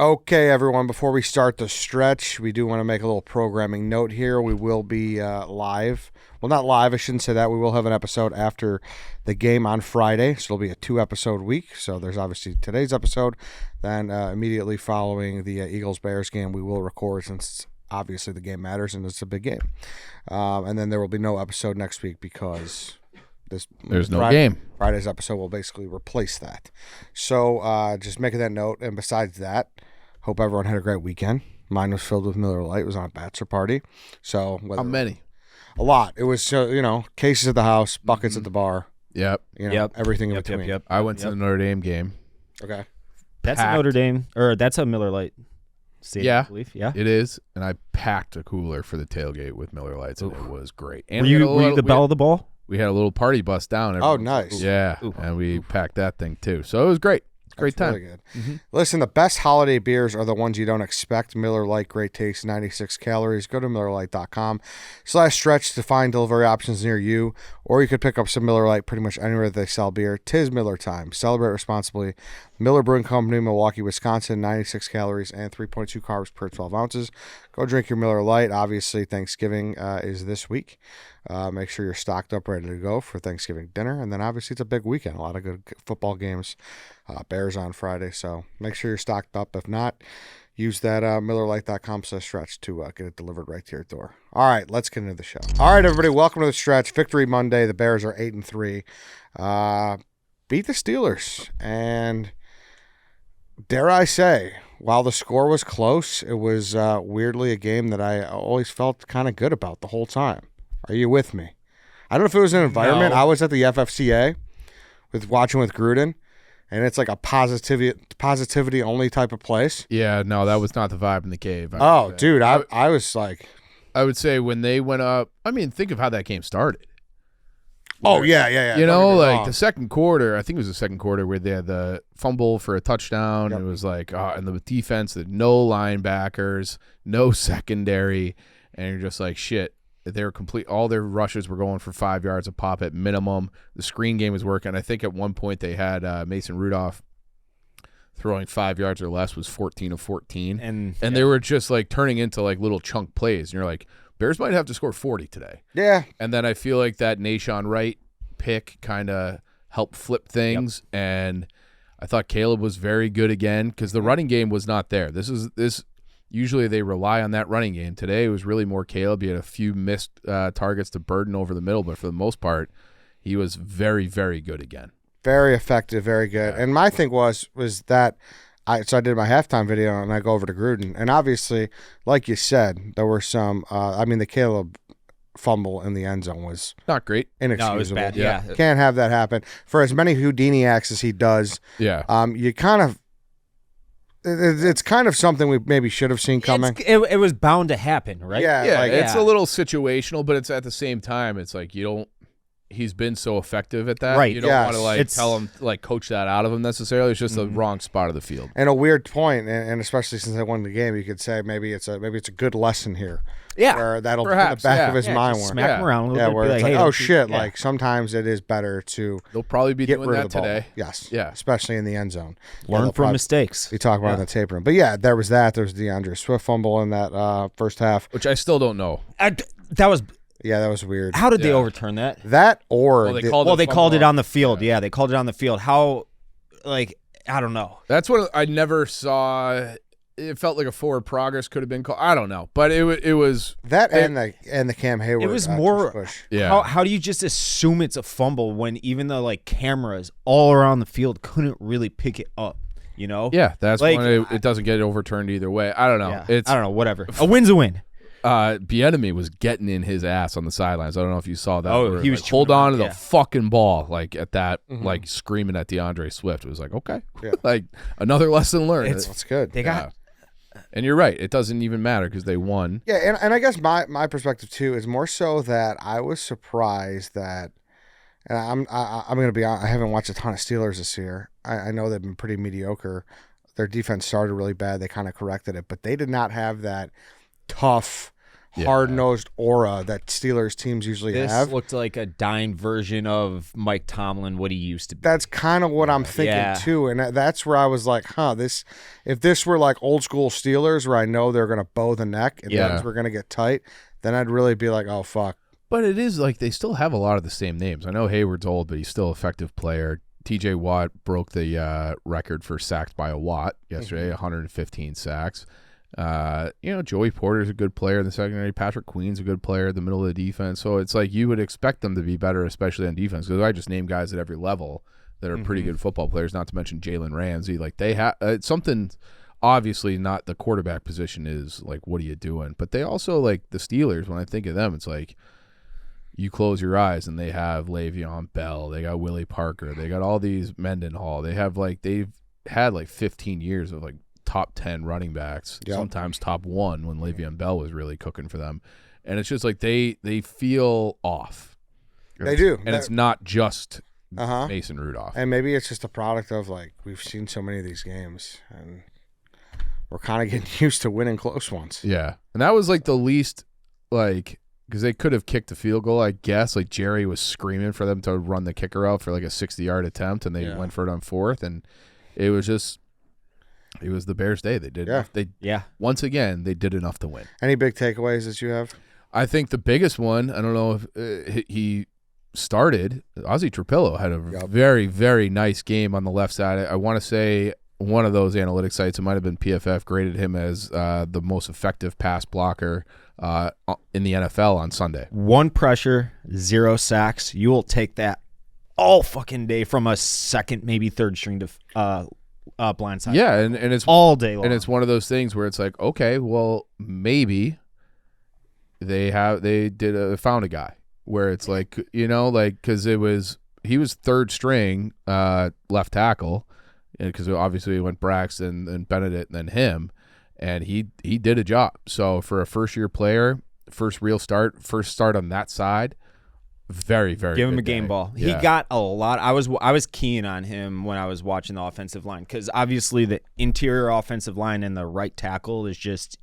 Okay, everyone, before we start the stretch, we do want to make a little programming note here. We will be live. Well, not live, I shouldn't say that. We will have an episode after the game on Friday, so it'll be a 2-episode week. So there's obviously today's episode. Then immediately following the Eagles-Bears game, we will record since obviously the game matters and it's a big game. And then there will be no episode next week because there's no game. Friday's episode will basically replace that. So just making that note. And besides that, hope everyone had a great weekend. Mine was filled with Miller Lite. It was on a bachelor party. So how many? A lot. It was cases at the house, buckets at the bar. Yep. Everything in between. Yep. I went to the Notre Dame game. Okay. That's a Notre Dame, or that's a Miller Lite stadium, Yeah. I believe. Yeah. It is, and I packed a cooler for the tailgate with Miller Lights, and it was great. And Were you the belle of the ball? We had a little party bus down. Oh, nice. Yeah, and we packed that thing too. So it was great. Great time. Really good. Mm-hmm. Listen, the best holiday beers are the ones you don't expect. Miller Lite, great taste, 96 calories. Go to MillerLite.com/stretch to find delivery options near you, or you could pick up some Miller Lite pretty much anywhere they sell beer. 'Tis Miller time. Celebrate responsibly. Miller Brewing Company, Milwaukee, Wisconsin, 96 calories and 3.2 carbs per 12 ounces. Go drink your Miller Lite. Obviously, Thanksgiving is this week. Make sure you're stocked up, ready to go for Thanksgiving dinner. And then obviously it's a big weekend. A lot of good football games. Bears on Friday. So make sure you're stocked up. If not, use that MillerLite.com/stretch to get it delivered right to your door. All right, let's get into the show. All right, everybody, welcome to the stretch. Victory Monday. The Bears are 8-3. Beat the Steelers. And dare I say, while the score was close, it was weirdly a game that I always felt kind of good about the whole time. Are you with me? I don't know if it was an environment. No. I was at the FFCA watching with Gruden, and it's like a positivity only type of place. Yeah, no, that was not the vibe in the cave. Dude, I was like, I would say when they went up, I mean, think of how that game started. Yeah. You know, like the second quarter, I think it was the second quarter where they had the fumble for a touchdown. Yep. And it was like, and the defense, no linebackers, no secondary. And you're just like, shit. They were complete. All their rushes were going for 5 yards a pop at minimum. The screen game was working. I think at one point they had Mason Rudolph throwing 5 yards or less was 14 of 14. And they were just like turning into like little chunk plays. And you're like, Bears might have to score 40 today. Yeah. And then I feel like that Nashawn Wright pick kind of helped flip things. Yep. And I thought Caleb was very good again because the running game was not there. Usually they rely on that running game. Today it was really more Caleb. He had a few missed targets to Burden over the middle, but for the most part, he was very, very good again. Very effective, very good. Yeah. And my thing was that I did my halftime video and I go over to Gruden. And obviously, like you said, there were some the Caleb fumble in the end zone was not great. Inexcusable. No, it was bad. Yeah. Can't have that happen. For as many Houdini acts as he does, you kind of it's kind of something we maybe should have seen coming. It was bound to happen, right? Yeah, it's a little situational, but it's at the same time, it's like he's been so effective at that. Right. You don't want to tell him, coach that out of him necessarily. It's just the wrong spot of the field. And a weird point, and especially since they won the game, you could say maybe it's a good lesson here. Yeah. Where that'll perhaps, put the back of his mind. Smack him around a little bit. Where it's like, shit, like sometimes it is better to they'll probably be get doing rid that of the ball. today. Yes. Yeah. Especially in the end zone. Learn from mistakes. We talk about it in the tape room. But yeah, there was that. There was the DeAndre Swift fumble in that first half. Which I still don't know. That was weird. How did they overturn that? That or they called it on the field. Yeah, they called it on the field. How, I don't know. That's what I never saw. It felt like a forward progress could have been called. I don't know, but it was that and the Cam Hayward. It was more. Push. Yeah. How do you just assume it's a fumble when even the cameras all around the field couldn't really pick it up? You know. Yeah, that's when it doesn't get overturned either way. I don't know. Yeah, I don't know. Whatever. A win's a win. Bieniemy was getting in his ass on the sidelines. I don't know if you saw that. Oh, he was hold on to the fucking ball at that, screaming at DeAndre Swift. It was like, okay, another lesson learned. That's good. They got. And you're right. It doesn't even matter because they won. Yeah, and I guess my perspective too is more so that I was surprised that, and I'm going to be honest, I haven't watched a ton of Steelers this year. I know they've been pretty mediocre. Their defense started really bad. They kind of corrected it, but they did not have that tough, hard-nosed aura that Steelers teams usually This have. looked like a dying version of Mike Tomlin, what he used to be. That's kind of what I'm thinking too, and that's where I was like, if this were like old school Steelers, where I know they're gonna bow the neck and things were gonna get tight, then I'd really be like, oh fuck. But it is like they still have a lot of the same names. I know Hayward's old, but he's still an effective player. TJ Watt broke the record for sacks by a Watt yesterday, 115 sacks. Joey Porter's a good player in the secondary. Patrick Queen's a good player in the middle of the defense. So it's like you would expect them to be better, especially on defense. Because I just named guys at every level that are pretty good football players. Not to mention Jalen Ramsey. Like they have something. Obviously, not the quarterback position is like, what are you doing? But they also like the Steelers. When I think of them, it's like you close your eyes and they have Le'Veon Bell. They got Willie Parker. They got all these Mendenhall. They've had like 15 years of like top 10 running backs, sometimes top 1 when Le'Veon Bell was really cooking for them. And it's just like they feel off. They do. And it's not just Mason Rudolph. And maybe it's just a product of like we've seen so many of these games and we're kind of getting used to winning close ones. Yeah. And that was like the least like because they could have kicked a field goal, I guess. Like Jerry was screaming for them to run the kicker out for like a 60-yard attempt and they went for it on 4th and it was just it was the Bears' day. They did. Once again, they did enough to win. Any big takeaways that you have? I think the biggest one, I don't know if he started, Ozzie Trapillo had a very, very nice game on the left side. I want to say one of those analytic sites, it might have been PFF, graded him as the most effective pass blocker in the NFL on Sunday. 1 pressure, 0 sacks. You will take that all fucking day from a second, maybe third string to blindside. Yeah, and it's all day long. And it's one of those things where it's like, okay, well, maybe they found a guy where it's like, because he was third string left tackle, because obviously it went Braxton and Benedict and then him, and he did a job. So for a first-year player, first start on that side, very, very give him good a game day. ball. Yeah. He got a lot. I was keying on him when I was watching the offensive line because obviously the interior offensive line and the right tackle is just,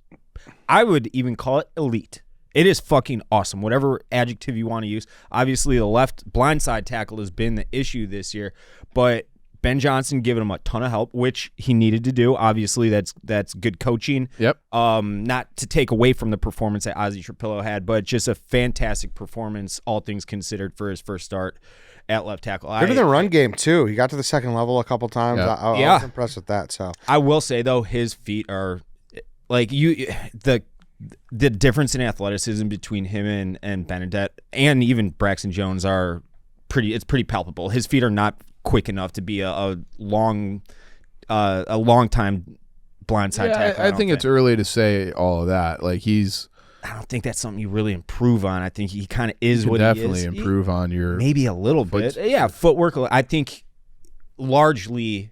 I would even call it elite. It is fucking awesome. Whatever adjective you want to use. Obviously the left blindside tackle has been the issue this year, but Ben Johnson giving him a ton of help, which he needed to do. Obviously, that's good coaching. Yep. Not to take away from the performance that Ozzie Trapillo had, but just a fantastic performance, all things considered, for his first start at left tackle. Good in the run game too. He got to the second level a couple times. Yeah. I was impressed with that. So I will say though, his feet are like the difference in athleticism between him and Benedict and even Braxton Jones are pretty palpable. His feet are not quick enough to be a long time blindside tackle. I think it's early to say all of that. Like I don't think that's something you really improve on. I think he kind of is what definitely he is. Improve on your maybe a little bit. Yeah, footwork. I think largely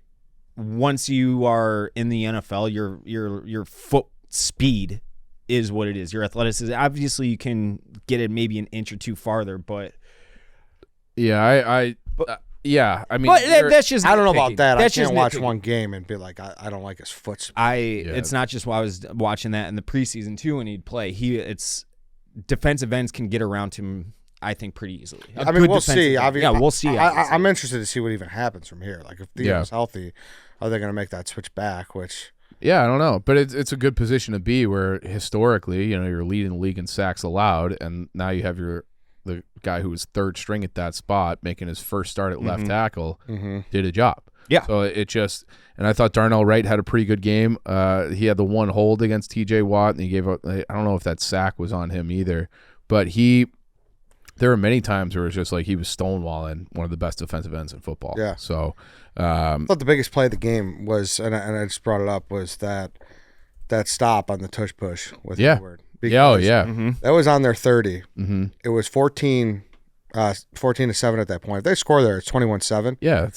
once you are in the NFL, your foot speed is what it is. Your athleticism. Obviously, you can get it maybe an inch or two farther, but yeah, yeah, I mean, but that's just. I don't know about that. That's I can't just watch nitpicking. one game and be like, I don't like his foot speed. It's not just why I was watching that in the preseason too when he'd play. It's defensive ends can get around him, I think, pretty easily. I mean, we'll see. Yeah, we'll see. I'm interested to see what even happens from here. Like if Theo's healthy, are they going to make that switch back? Which yeah, I don't know, but it's a good position to be where historically, you're leading the league in sacks allowed, and now you have the guy who was third string at that spot making his first start at left tackle did a job. Yeah. So and I thought Darnell Wright had a pretty good game. He had the one hold against TJ Watt, and he gave up, I don't know if that sack was on him either, but there were many times where it was just like he was stonewalling one of the best defensive ends in football. Yeah. So I thought the biggest play of the game was, and I just brought it up, was that stop on the tush push with Hayward. That was on their 30. Mm-hmm. It was 14-7 at that point. If they score there, it's 21-7. Yeah.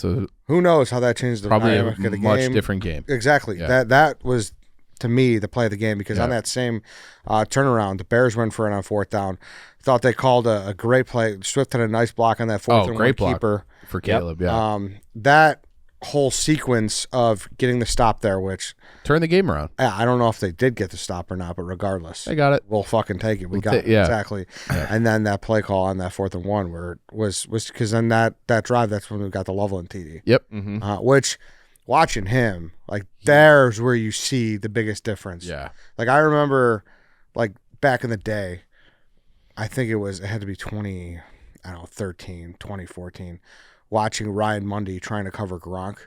Who knows how that changed the dynamic of the game. Probably a much different game. Exactly. Yeah. That was, to me, the play of the game because on that same turnaround, the Bears went for it on 4th down. Thought they called a great play. Swift had a nice block on that 4th and great 1 block keeper. For Caleb, That whole sequence of getting the stop there, which Turn the game around. I don't know if they did get the stop or not, but regardless, They got it. we'll fucking take it. We got it. yeah. Exactly. And then that play call on that 4th and 1 where it was because then that drive, that's when we got the Loveland TD. Yep. Which watching him, like there's where you see the biggest difference. Yeah. Like I remember like back in the day, I think it had to be 2014, watching Ryan Mundy trying to cover Gronk.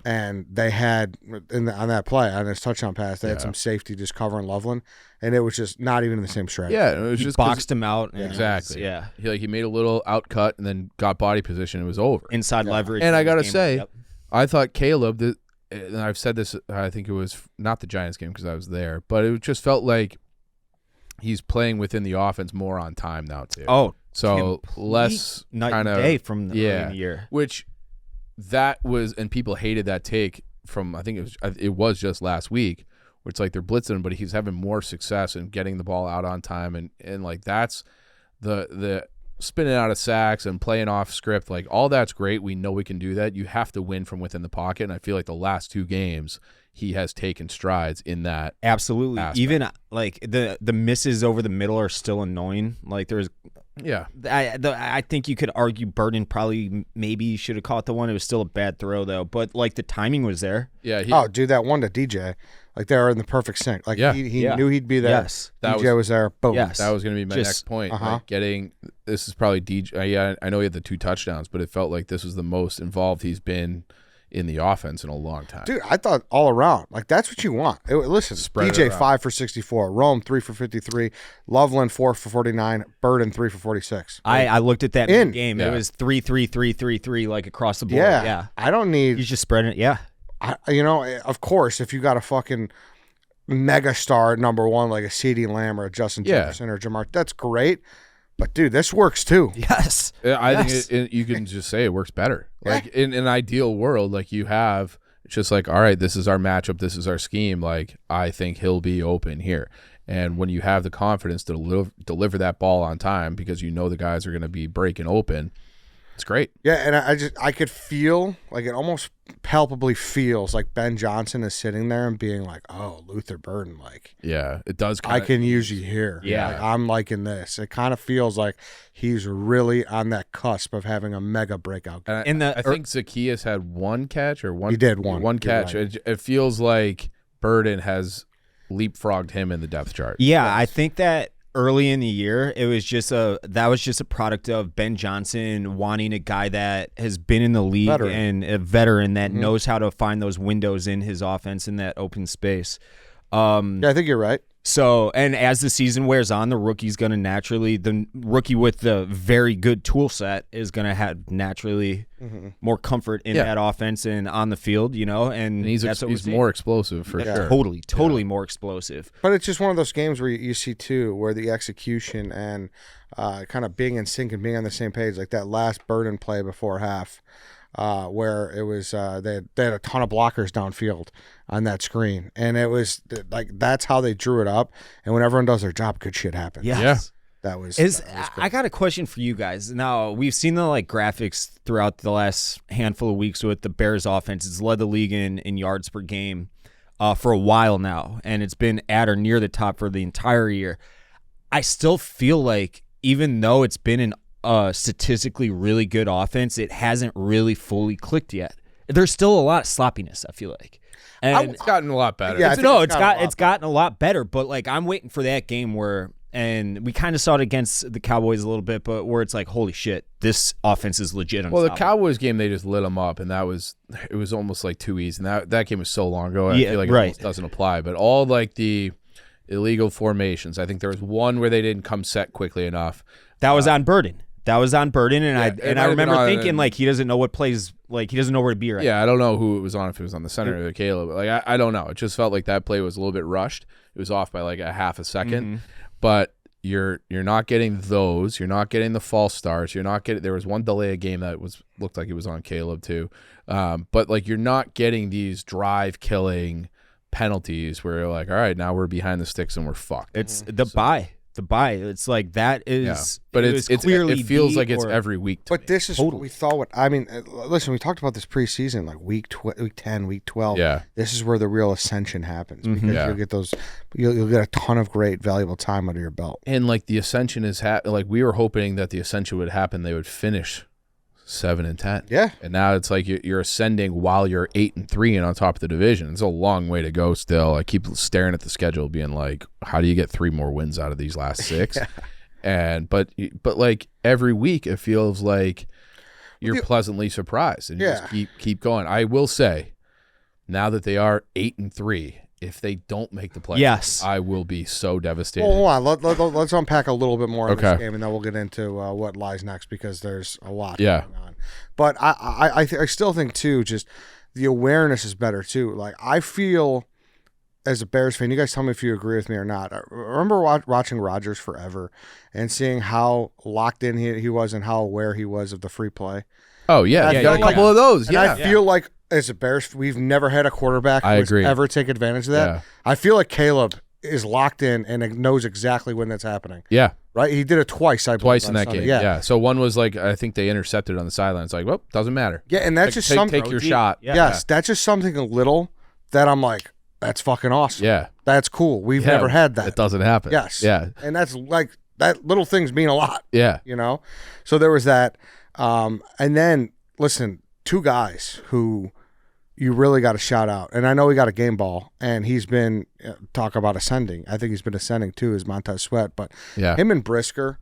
And they had on that play, on his touchdown pass, they had some safety just covering Loveland, and it was just not even in the same stretch. Yeah, it was He just boxed him out. And exactly. Yeah. He made a little outcut and then got body position. It was over. Inside leverage. And I gotta say, Yep. I thought Caleb, and I've said this, I think it was not the Giants game because I was there, but it just felt like he's playing within the offense more on time now too. Oh, so less night kind and of day from the early in the year. Which that was, and people hated that take from, I think it was just last week, where it's like they're blitzing him, but he's having more success in getting the ball out on time, and like that's the spinning out of sacks and playing off script, like all that's great. We know we can do that. You have to win from within the pocket, and I feel like the last 2 games he has taken strides in that. Absolutely. aspect. Even like the misses over the middle are still annoying. Like there's, I think you could argue Burden probably maybe should have caught the one. It was still a bad throw though, but like the timing was there. Yeah. Dude, that one to DJ, like they were in the perfect sync. Like he Yeah. knew he'd be there. Yes. DJ was there. Boom. Yes. That was going to be my Just- next point. Like this is probably DJ. Yeah, I know he had the 2 touchdowns, but it felt like this was the most involved he's been in the offense in a long time. Dude, I thought all around, like that's what you want. Listen, Spread it DJ around. 5 for 64, Rome 3 for 53, Loveland 4 for 49, Burden 3 for 46. I looked at that game. Yeah. It was 3-3-3-3-3 like across the board. Yeah, Yeah. I don't need. He's just spreading it. Yeah. Of course, if you got a fucking mega star at number 1 like a CeeDee Lamb or a Justin Jefferson or Jamar, that's great. But dude, this works too. Yes. I think you can just say it works better. Like in an ideal world, like you have, it's just like, all right, this is our matchup, this is our scheme. Like I think he'll be open here. And when you have the confidence to deliver that ball on time because you know the guys are going to be breaking open, it's great. Yeah, and I could feel, like it almost palpably feels like Ben Johnson is sitting there and being like, oh, Luther Burden, like, Yeah, it does. I can use you here. Yeah. Like, I'm liking this. It kind of feels like he's really on that cusp of having a mega breakout game. I think Zacchaeus had 1 catch or one. He did one. One You're catch. right. It feels like Burden has leapfrogged him in the depth chart. Yeah, I think that early in the year, it was just a product of Ben Johnson wanting a guy that has been in the league and a veteran that knows how to find those windows in his offense in that open space. Yeah, I think you're right. So, and as the season wears on, the rookie's going to the rookie with the very good tool set is going to have naturally more comfort in that offense and on the field, and he's that's what he's we're more explosive for seeing. sure. Totally more explosive. But it's just one of those games where you see too, where the execution and kind of being in sync and being on the same page, like that last Burden play before half, where it was they had a ton of blockers downfield on that screen, and it was like that's how they drew it up. And when everyone does their job, good shit happens. Yes. Yeah. That was I got a question for you guys. Now, we've seen the graphics throughout the last handful of weeks with the Bears offense. It's led the league in yards per game for a while now, and it's been at or near the top for the entire year. I still feel like even though it's been an statistically really good offense, it hasn't really fully clicked yet. There's still a lot of sloppiness, I feel like. And It's gotten a lot better. Yeah, it's gotten a lot better, but I'm waiting for that game where, and we kind of saw it against the Cowboys a little bit, but where it's like, holy shit, this offense is legit. Well, the Cowboys game, they just lit them up, and it was almost like too easy. And that game was so long ago, I feel like it almost doesn't apply. But all like the illegal formations, I think there was one where they didn't come set quickly enough. That was on Burden. And I remember thinking he doesn't know what plays, he doesn't know where to be right. Yeah, I don't know who it was on, if it was on the center or the Caleb. I don't know. It just felt like that play was a little bit rushed. It was off by a half a second. But you're not getting those. You're not getting the false starts. You're not getting. There was one delay of game that looked like it was on Caleb too. But you're not getting these drive killing penalties where you're like, all right, now we're behind the sticks and we're fucked. It's the bye. the bye. It's like that is, but it it's clearly it feels D like it's or- every week. To But me. this is what we thought. I mean, listen, we talked about this preseason, like week 10, week 12. Yeah. This is where the real ascension happens because Yeah. you'll get those. You'll get a ton of great, valuable time under your belt. And like the ascension is like we were hoping that the ascension would happen. They would finish 7-10. Yeah. And now it's like you're ascending while you're 8-3 and on top of the division. It's a long way to go still. I keep staring at the schedule being like, how do you get 3 more wins out of these last 6? And but like every week it feels like you're pleasantly surprised and you just keep going. I will say, now that they are 8-3, if they don't make the playoffs, I will be so devastated. Well, hold on. Let's unpack a little bit more of Okay. this game, and then we'll get into what lies next because there's a lot Yeah. going on. But I still think too, just the awareness is better too. Like I feel as a Bears fan, you guys tell me if you agree with me or not. I remember watching Rodgers forever and seeing how locked in he was and how aware he was of the free play. Oh yeah, And I got a feel like- couple of those. And Yeah, I feel like as a Bears, we've never had a quarterback I who's agree. ever take advantage of that. Yeah. I feel like Caleb is locked in and knows exactly when that's happening. yeah. Right? He did it twice, I believe. Twice in on that Sunday. game. Yeah. Yeah. So one was like I think they intercepted on the sideline. It's like, well, doesn't matter. Yeah, and that's just something. Take your shot. Yeah. Yes, that's just something little that I'm like, that's fucking awesome. Yeah. That's cool. We've Yeah, never had that. It doesn't happen. Yes. Yeah. And that's like, that little things mean a lot, Yeah. you know? So there was that. And then, listen, 2 guys who you really got to shout out. And I know he got a game ball, and he's been, talk about ascending. I think he's been ascending too, is Montez Sweat. But Yeah. him and Brisker,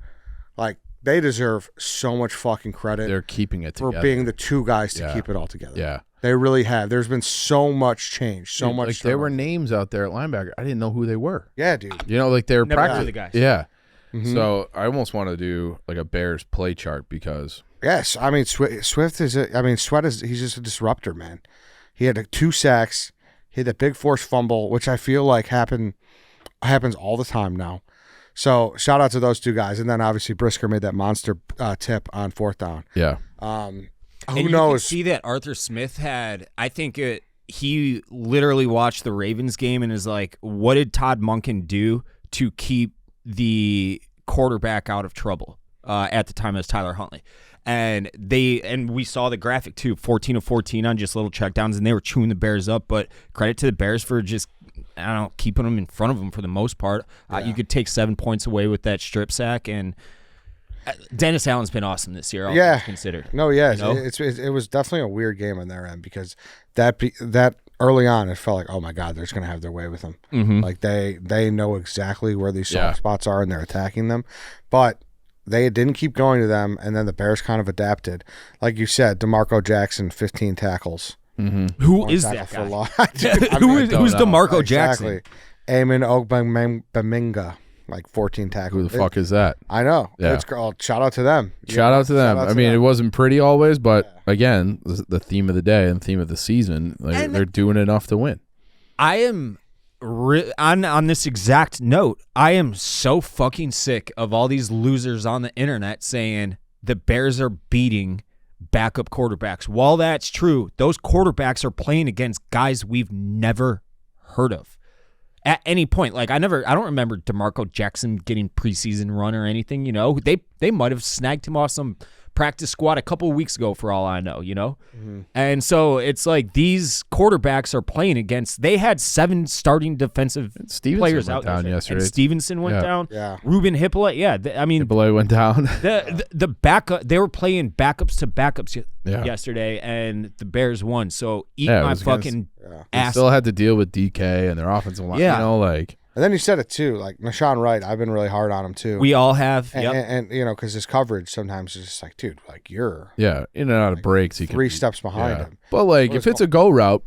like, they deserve so much fucking credit They're keeping it for together. being the 2 guys to Yeah. keep it all together. Yeah. They really have. There's been so much change, so much. Like there were turnover. names out there at linebacker. I didn't know who they were. Yeah, dude. You know, like they were Never heard of practicing. the guys. Yeah. Mhm. So I almost want to do like a Bears play chart because Yes, I mean Swift is. Sweat is. He's just a disruptor, man. He had 2 sacks. He had that big forced fumble, which I feel like happens all the time now. So shout out to those 2 guys, and then obviously Brisker made that monster tip on 4th down. yeah. And Who you knows? can see that Arthur Smith had, I think he literally watched the Ravens game and is like, what did Todd Monken do to keep the quarterback out of trouble? At the time it was Tyler Huntley. And we saw the graphic too, 14 of 14 on just little checkdowns, and they were chewing the Bears up. But credit to the Bears for just, I don't know, keeping them in front of them for the most part. You could take 7 points away with that strip sack, and Dennis Allen's been awesome this year. All things considered. No, yeah, You know? it was definitely a weird game on their end because that early on it felt like, oh my God, they're just gonna have their way with them. Mm-hmm. Like they know exactly where these soft Yeah. spots are and they're attacking them, but they didn't keep going to them, and then the Bears kind of adapted. Like you said, DeMarco Jackson, 15 tackles. Who is Tackle that for guy? loss. Who's know. DeMarco Exactly. Jackson? Eamon Ogbaminga, like 14 tackles. Who the fuck is that? I know. Yeah. It's called. Shout out to them. Shout out to them. Shout out I to mean, them. it wasn't pretty always, but again, the theme of the day and theme of the season, like, And- they're doing enough to win. I am on this exact note. I am so fucking sick of all these losers on the internet saying the Bears are beating backup quarterbacks. While that's true, those quarterbacks are playing against guys we've never heard of at any point. Like I don't remember DeMarco Jackson getting preseason run or anything. You know, they might have snagged him off some practice squad a couple of weeks ago for all I know, you know? And so it's like these quarterbacks are playing against, they had 7 starting defensive Stevenson players went out down yesterday. And Stevenson went Yeah. down. Yeah. Ruben Hippolyte, I mean, Ebola went down. the backup, they were playing backups to backups Yeah. yesterday, and the Bears won. So eat Yeah, it my was against- fucking They ass. still had to deal with DK and their offensive line. Yeah. You know, like And then you said it too, like Nashawn Wright. I've been really hard on him too. We all have. and, Yep. and you know, because his coverage sometimes is just like, dude, like you're yeah, in and out of breaks. He can 3 be- steps behind yeah. him. But like, What if is it's a go route,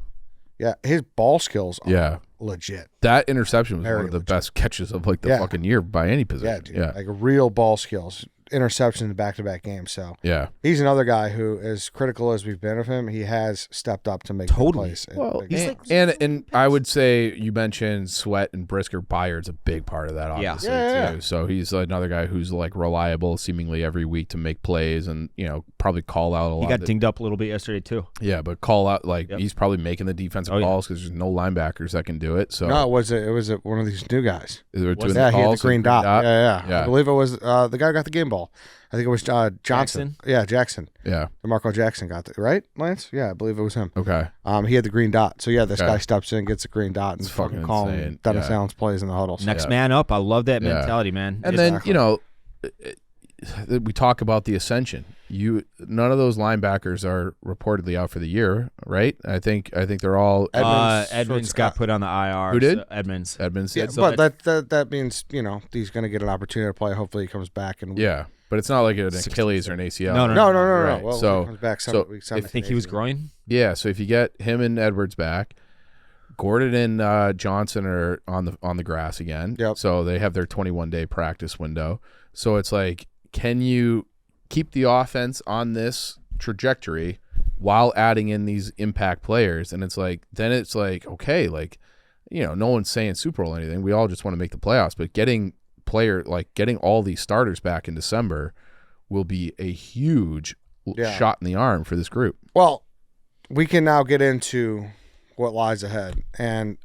Yeah, his ball skills are Yeah. legit. that interception was Very one of the legit. best catches of like the Yeah. fucking year by any Yeah, position. dude, like real ball skills. interceptions in back-to-back games. So Yeah. he's another guy who, as critical as we've been of him, he has stepped up to make Totally. plays. Well, Big and I would say you mentioned Sweat and Brisker. Byard's a big part of that, obviously, Yeah. too. So he's another guy who's like reliable seemingly every week to make plays and, probably call out a lot. He got dinged up a little bit yesterday too. Yeah, but call out, he's probably making the defensive calls because there's no linebackers that can do it. So No, it was one of these new guys. they were doing Yeah, the he had the calls green and dot. Yeah. Yeah. I believe it was the guy who got the game ball. I think it was Johnson. Jackson? Yeah, Jackson. Yeah. DeMarco Jackson got it, right, Lance? Yeah, I believe it was him. Okay. He had the green dot. So, yeah, this Okay. guy steps in, gets the green dot, and It's fucking fucking calling insane. Dennis Yeah. Allen's plays in the huddle. Next man up. I love that Yeah. mentality, man. And Exactly. then, we talk about the ascension. None of those linebackers are reportedly out for the year, right? I think they're all Edmonds got put on the IR. Who did? So Edmonds. Edmonds. Yeah, Yeah, but that means, he's going to get an opportunity to play. Hopefully he comes back. And but it's not like an Achilles or an ACL. No. No. Right. Well, So- he comes back so week I think he was groin. Yeah, so if you get him and Edwards back, Gordon and Johnson are on the grass again. Yep. So they have their 21-day practice window. So it's like, can you keep the offense on this trajectory while adding in these impact players? And it's like, okay, no one's saying Super Bowl or anything. We all just want to make the playoffs, but getting all these starters back in December will be a huge shot in the arm for this group. Well, we can now get into what lies ahead. And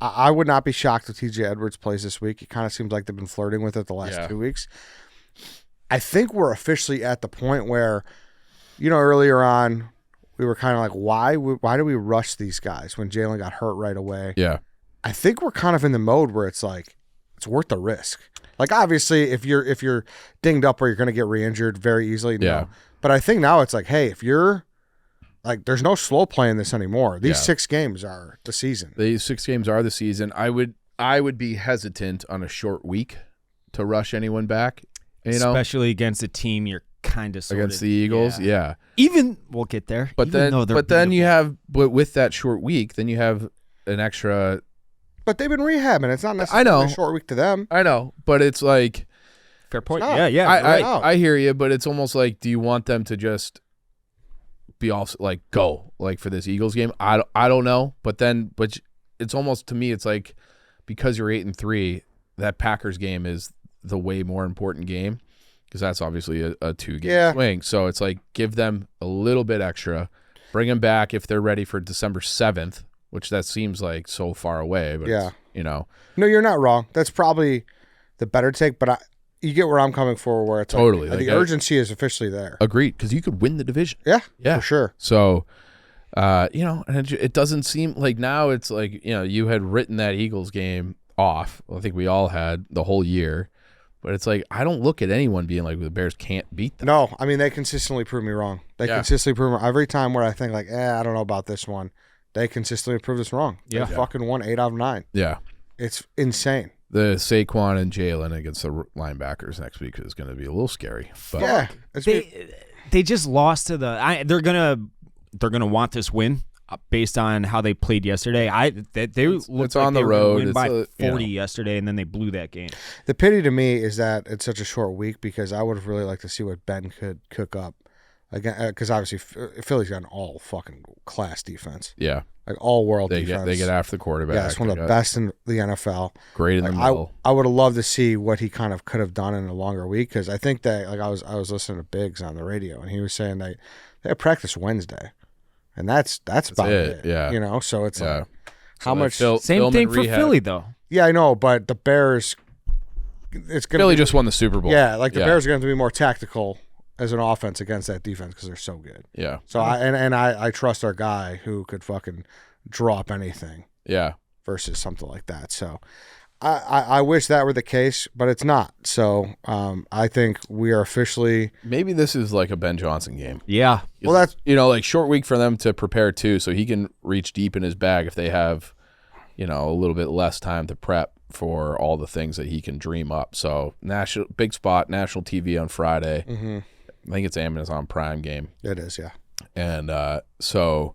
I would not be shocked if TJ Edwards plays this week. It kind of seems like they've been flirting with it the last 2 weeks. I think we're officially at the point where, earlier on, we were kind of like, why do we rush these guys when Jalen got hurt right away? Yeah. I think we're kind of in the mode where it's like, it's worth the risk. Like, obviously, if you're dinged up or you're going to get re-injured very easily, no. Yeah. But I think now it's like, hey, if you're like, there's no slow playing this anymore. These 6 games are the season. These 6 games are the season. I would be hesitant on a short week to rush anyone back. Especially against a team you're kind of against the Eagles, yeah. Even we'll get there. But then you have, with that short week, then you have an extra. But they've been rehabbing. It's not necessarily a short week to them. I know, but it's like fair point. It's Yeah. I hear you, but it's almost like, do you want them to just be all like go like for this Eagles game? I don't know, but it's almost, to me, it's like, because you're 8-3, that Packers game is the way more important game, because that's obviously a 2-game swing. So it's like, give them a little bit extra, bring them back if they're ready for December 7th, which that seems like so far away. But No, you're not wrong. That's probably the better take, but you get where I'm coming for, where it's totally like, the urgency is officially there. Agreed, because you could win the division. Yeah, for sure. So, and it doesn't seem like now it's like, you had written that Eagles game off. I think we all had the whole year. But it's like, I don't look at anyone being like, the Bears can't beat them. No, I mean, they consistently prove me wrong. They consistently prove me every time where I think like, I don't know about this one. They consistently prove us wrong. They fucking won 8 out of 9. Yeah. It's insane. The Saquon and Jalen against the linebackers next week is going to be a little scary. But They just lost to they're gonna want this win based on how they played yesterday. It's on the road. Win It's by 40 yesterday, and then they blew that game. The pity to me is that it's such a short week, because I would have really liked to see what Ben could cook up. Again, because obviously Philly's got an all fucking class defense. Yeah. Like all world They defense. they get after the quarterback. Yeah, it's one of the best in the NFL. Great in the middle. I would have loved to see what he kind of could have done in a longer week, because I think that, like, I was listening to Biggs on the radio, and he was saying they had practice Wednesday, and that's about it. Yeah. So it's like, how So much? Same thing for Philly, though. Yeah, I know, but the Bears, it's gonna Philly be, just won the Super Bowl. Yeah, like the Bears are going to be more tactical as an offense against that defense, because they're so good. Yeah. So I trust our guy who could fucking drop anything. Yeah. Versus something like that. So I wish that were the case, but it's not. So I think we are officially. Maybe this is like a Ben Johnson game. Yeah. Well, that's like short week for them to prepare too, so he can reach deep in his bag if they have, a little bit less time to prep for all the things that he can dream up. So big spot, national TV on Friday. Mm-hmm. I think it's Amazon Prime game. It is, yeah. And so,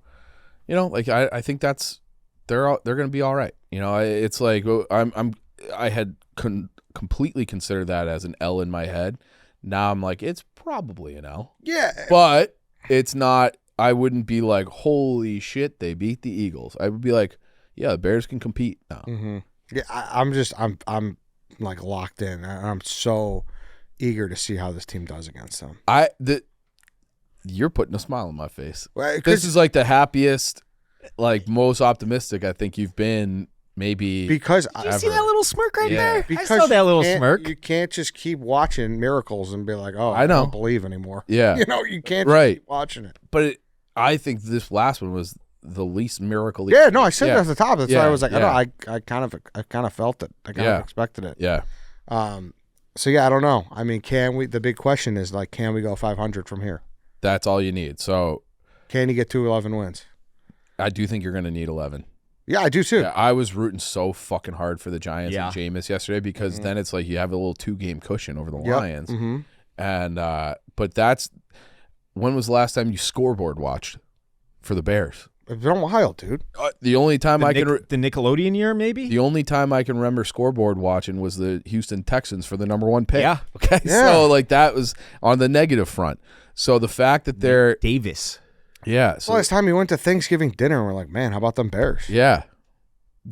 I think that's they're going to be all right. It's like I had completely considered that as an L in my head. Now I'm like, it's probably an L. Yeah. But it's not. I wouldn't be like, holy shit, they beat the Eagles. I would be like, yeah, the Bears can compete now. Mm-hmm. Yeah, I'm like locked in. I'm so eager to see how this team does against them. You're putting a smile on my face. Well, This is like the happiest, like most optimistic I think you've been maybe because Did you see that little smirk right Yeah. there? because I saw that you little can't- smirk. You can't just keep watching miracles and be like, oh, I know. don't believe anymore. Yeah. You know, you can't just Right. keep watching it. But I think this last one was the least miracle. Yeah, no, I said Yeah. that at the top. That's why Yeah, I was like, yeah. I kind of felt it. I kind Yeah. of expected it. Yeah. So yeah, I don't know. I mean, can we? The big question is like, can we go 500 from here? That's all you need. So Can you get 2-11 wins? I do think you're going to need 11. Yeah, I do too. Yeah, I was rooting so fucking hard for the Giants Yeah. and Jameis yesterday because then it's like you have a little 2-game cushion over the Yep. Lions. Mm-hmm. And but that's when was the last time you scoreboard watched for the Bears? It's been a while, dude. The only time The the Nickelodeon year, maybe? the only time I can remember scoreboard watching was the Houston Texans for the #1 pick. Yeah. Okay. Yeah. So like that was on the negative front. So the fact that they're Davis. yeah. It's So the last time we went to Thanksgiving dinner and we're like, man, how about them Bears? yeah.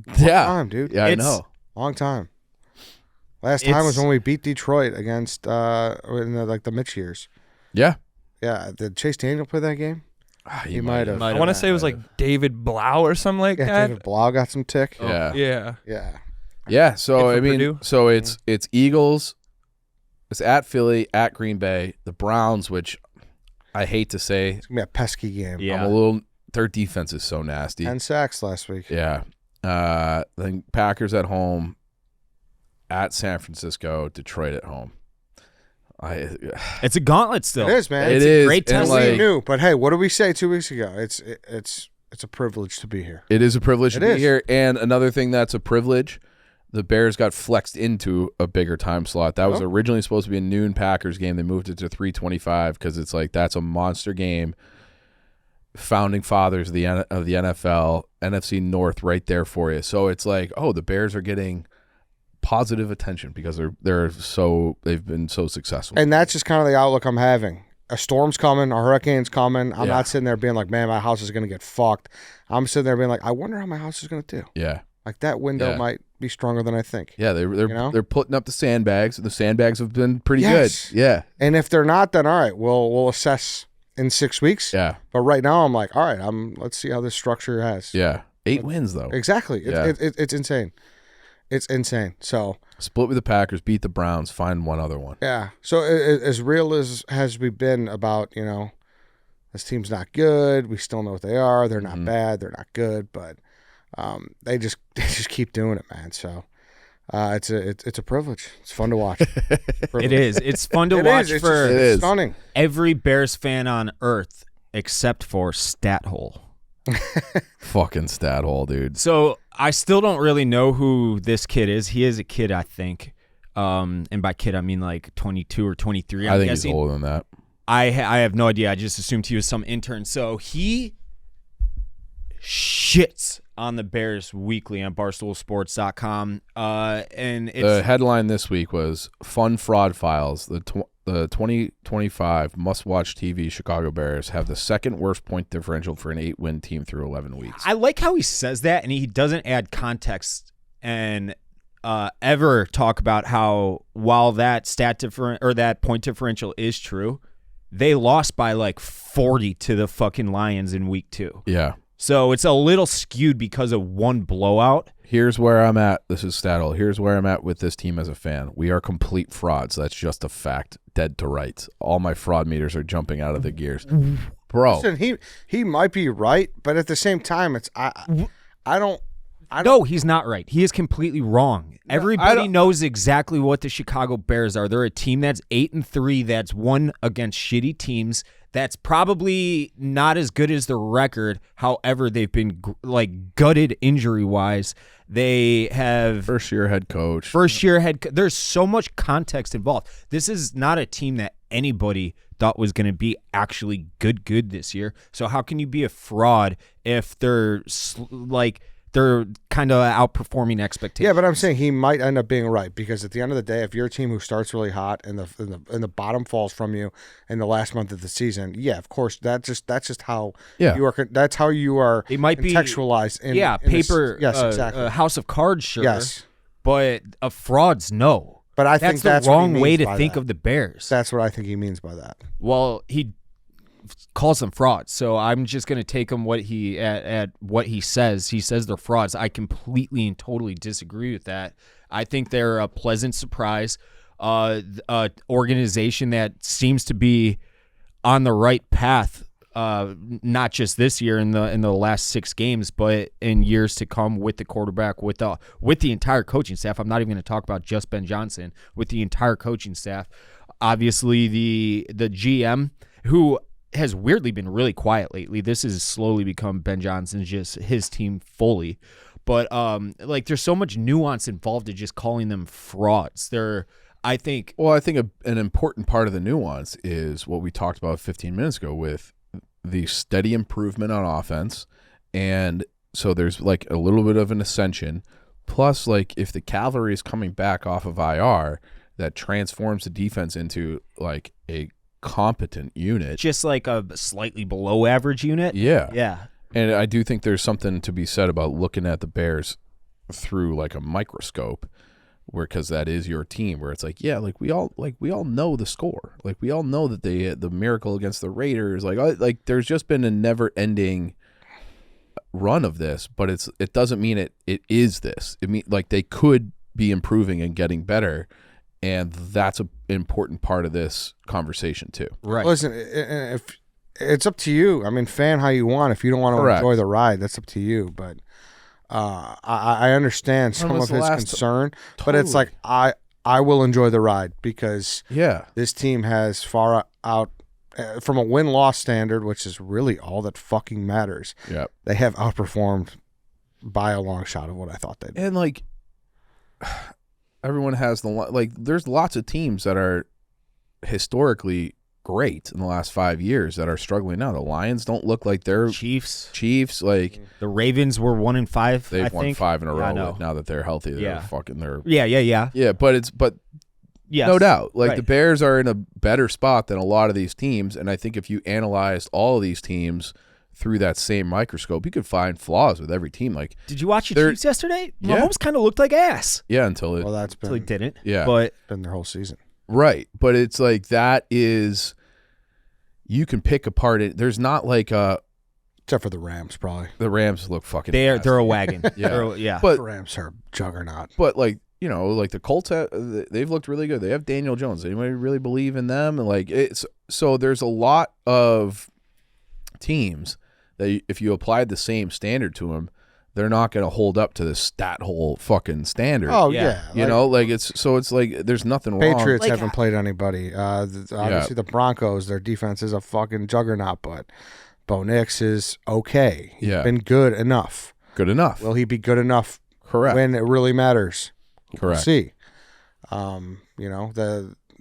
Long Yeah. time, dude. Yeah, I It's- know. Long time. Last time was It's- when we beat Detroit against in the Mitch years. Yeah. Yeah, did Chase Daniel play that game? He might have. I want to say it was like David Blau or something like Yeah, that. David Blau got some tick. Yeah. Yeah. Yeah. Yeah, so Kid I from mean, Purdue. so it's Eagles, it's at Philly, at Green Bay, the Browns, which I hate to say, It's gonna be a pesky game. Yeah. I'm a little. Their defense is so nasty. 10 sacks last week. Yeah, then Packers at home, at San Francisco, Detroit at home. It's a gauntlet still. It is, man. It It's is, a great and test. like- We knew, but hey, what did we say 2 weeks ago? It's a privilege to be here. It is a privilege to It be is. here, and another thing that's a privilege. The Bears got flexed into a bigger time slot. That was Oh. originally supposed to be a noon Packers game. They moved it to 3:25 because it's like that's a monster game. Founding fathers of the NFL, NFC North, right there for you. So it's like, oh, the Bears are getting positive attention because they've been so successful. And that's just kind of the outlook I'm having. A storm's coming, a hurricane's coming. I'm Yeah. not sitting there being like, man, my house is going to get fucked. I'm sitting there being like, I wonder how my house is going to do. yeah, Like that window Yeah. might be stronger than I think. yeah, they're You know? they're putting up the sandbags. The sandbags have been pretty Yes. good. Yeah, And if they're not, then all right, we'll assess in 6 weeks. yeah, But right now, I'm like, all right, let's see how this structure has. yeah. 8 wins though. Exactly. Yeah. It's insane. It's insane. So Split with the Packers, beat the Browns, find one other one. yeah. So as real as we've been about, this team's not good. We still know what they are. They're not bad. They're not good. But they just keep doing it, man. So it's a privilege. It's fun to watch. It is. It's fun to It watch is. It's for just- It it's is. stunning. every Bears fan on earth except for Stathole. Fucking stat hole, dude. So I still don't really know who this kid is. He is a kid, I think. And by kid, I mean like 22 or 23. I I'm think guessing. he's older than that. I have no idea. I just assumed he was some intern. So he shits on the Bears weekly on BarstoolSports.com. And it's The headline this week was "Fun Fraud Files." The 2025 must-watch TV Chicago Bears have the second worst point differential for an 8-win team through 11 weeks. I like how he says that, and he doesn't add context and ever talk about how while that that point differential is true, they lost by like 40 to the fucking Lions in week 2. Yeah. So it's a little skewed because of one blowout. Here's where I'm at. This is Stattle. Here's where I'm at with this team as a fan. We are complete frauds. That's just a fact. Dead to rights. All my fraud meters are jumping out of the gears. Bro. Listen, he might be right, but at the same time, it's I don't. No, he's not right. He is completely wrong. Everybody knows exactly what the Chicago Bears are. They're a team that's 8-3, that's won against shitty teams. That's probably not as good as the record. However, they've been gutted injury-wise. They have First-year head coach. There's so much context involved. This is not a team that anybody thought was going to be actually good this year. So how can you be a fraud if they're they're kind of outperforming expectations. Yeah, but I'm saying he might end up being right because at the end of the day, if you're a team who starts really hot and the bottom falls from you in the last month of the season, yeah, of course that's just how you are. That's how you are. It might contextualized. Be paper. Yes, exactly. A house of cards, sure. Yes, but frauds, no. But I think that's the wrong what he way means to by think that. of the Bears. That's what I think he means by that. Well, he calls them frauds, so I'm just going to take him at what he says. He says they're frauds. I completely and totally disagree with that. I think they're a pleasant surprise, organization that seems to be on the right path, not just this year in the last 6 games, but in years to come with the quarterback, with the entire coaching staff. I'm not even going to talk about just Ben Johnson, with the entire coaching staff. Obviously, the GM, who has weirdly been really quiet lately. This has slowly become Ben Johnson's just his team fully. But there's so much nuance involved in just calling them frauds. I think an important part of the nuance is what we talked about 15 minutes ago with the steady improvement on offense. And so there's like a little bit of an ascension. Plus, like if the cavalry is coming back off of IR, that transforms the defense into like a competent unit, just like a slightly below average unit. Yeah. And I do think there's something to be said about looking at the Bears through like a microscope, because that is your team, where it's like, yeah, we all know the score, like we all know that the miracle against the Raiders, like there's just been a never ending run of this, but it doesn't mean it is this. It mean like they could be improving and getting better. And that's an important part of this conversation too. Right. Listen, if it's up to you. I mean, fan how you want. If you don't want to enjoy the ride, that's up to you. But I understand some of his concern. But it's like I will enjoy the ride because this team has far out from a win-loss standard, which is really all that fucking matters. Yeah, they have outperformed by a long shot of what I thought they'd. And like. Everyone has there's lots of teams that are historically great in the last 5 years that are struggling now. The Lions don't look like they're Chiefs, like the Ravens were 1-5. They've won 5 in a row now that they're healthy. Yeah, but yes, no doubt. Like right. The Bears are in a better spot than a lot of these teams, and I think if you analyzed all of these teams through that same microscope, you could find flaws with every team. Like, did you watch the Chiefs yesterday? Yeah. Mahomes kind of looked like ass. Yeah, until he didn't. Yeah, but been their whole season. Right, but it's like that is you can pick apart it. There's not like except for the Rams, probably. The Rams look fucking. They're a wagon. Yeah, but the Rams are a juggernaut. But like like the Colts, they've looked really good. They have Daniel Jones. Anybody really believe in them? And like it's so there's a lot of teams that if you applied the same standard to them, they're not going to hold up to the stat hole fucking standard. Oh yeah, it's like there's nothing wrong. Patriots haven't played anybody. Obviously the Broncos, their defense is a fucking juggernaut, but Bo Nix is okay. He's been good enough. Good enough. Will he be good enough? Correct. When it really matters. Correct. We'll see.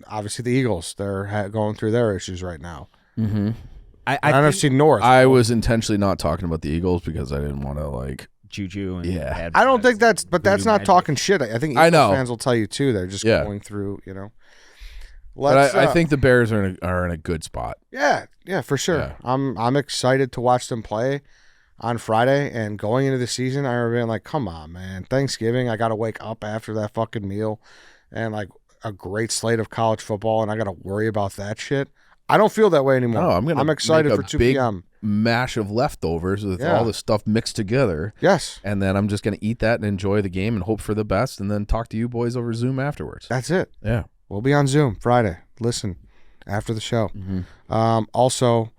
Obviously the Eagles, they're going through their issues right now. Mm-hmm. I NFC North. I was intentionally not talking about the Eagles because I didn't want to like juju and I don't think that's not talking shit. I think Eagles fans will tell you too. They're just going through, But I think the Bears are in a good spot. Yeah, for sure. Yeah. I'm excited to watch them play on Friday, and going into the season, I remember being like, come on, man. Thanksgiving, I got to wake up after that fucking meal and like a great slate of college football, and I got to worry about that shit. I don't feel that way anymore. No, I'm excited for 2 p.m. Mash of leftovers with all the stuff mixed together. Yes. And then I'm just going to eat that and enjoy the game and hope for the best and then talk to you boys over Zoom afterwards. That's it. Yeah. We'll be on Zoom Friday. Listen, after the show. Mm-hmm. Also,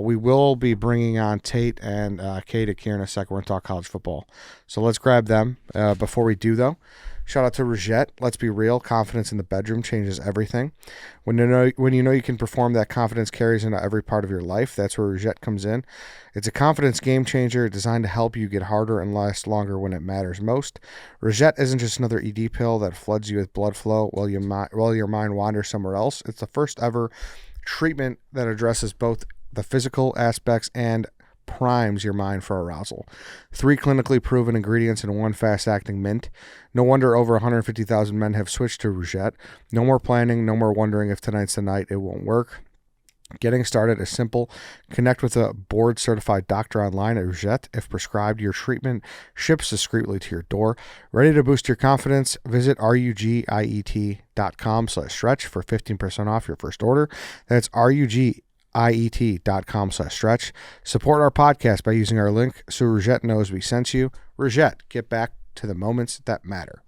we will be bringing on Tate and Katic here in a second. We're going to talk college football. So let's grab them. Before we do, though, shout out to Rogette. Let's be real. Confidence in the bedroom changes everything. When you know you can perform, that confidence carries into every part of your life. That's where Rogette comes in. It's a confidence game changer designed to help you get harder and last longer when it matters most. Rogette isn't just another ED pill that floods you with blood flow while your mind wanders somewhere else. It's the first ever treatment that addresses both the physical aspects and primes your mind for arousal. 3 clinically proven ingredients and 1 fast-acting mint. No wonder over 150,000 men have switched to Rougette. No more planning, no more wondering if tonight's the night it won't work. Getting started is simple. Connect with a board-certified doctor online at Rougette. If prescribed, your treatment ships discreetly to your door. Ready to boost your confidence? Visit rugiet.com/stretch for 15% off your first order. That's rugiet.com/stretch. Support our podcast by using our link so Rougette knows we sent you. Rougette, get back to the moments that matter.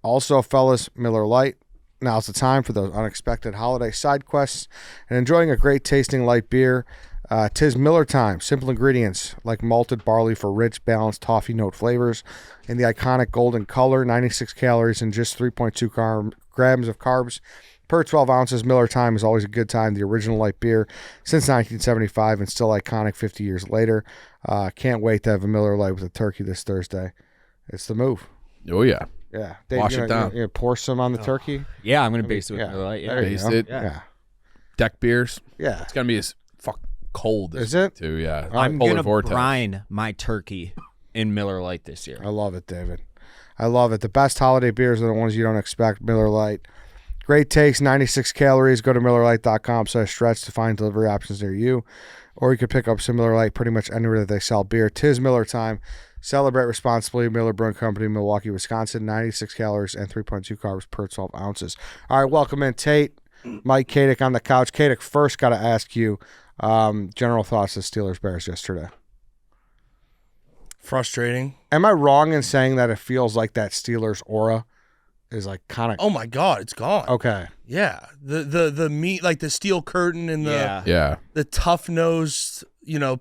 Also, fellas, Miller Lite. Now's the time for those unexpected holiday side quests and enjoying a great tasting light beer. 'Tis Miller time. Simple ingredients like malted barley for rich, balanced toffee note flavors in the iconic golden color, 96 calories and just 3.2 grams of carbs per 12 ounces. Miller time is always a good time. The original light beer since 1975 and still iconic 50 years later. Can't wait to have a Miller Lite with a turkey this Thursday. It's the move. Oh, yeah. Yeah. Wash it down. You pour some on the turkey. Yeah, I'm gonna base it with Miller Lite. Yeah. There you Baste go. it. Yeah. Deck beers. Yeah. It's going to be as fucking cold. Is it? Too, yeah. I'm Polar gonna vortex. brine my turkey in Miller Lite this year. I love it, David. I love it. The best holiday beers are the ones you don't expect. Miller Lite. Great taste, 96 calories. Go to MillerLite.com/stretch to find delivery options near you. Or you could pick up some Miller Lite pretty much anywhere that they sell beer. 'Tis Miller time. Celebrate responsibly. Miller Brewing Company, Milwaukee, Wisconsin. 96 calories and 3.2 carbs per 12 ounces. All right, welcome in Tate, Mike Katic on the couch. Katic, first got to ask you general thoughts of Steelers-Bears yesterday. Frustrating. Am I wrong in saying that it feels like that Steelers aura is like kind of Oh my God, it's gone. okay? Yeah, the meat, like the steel curtain and Yeah. the tough nosed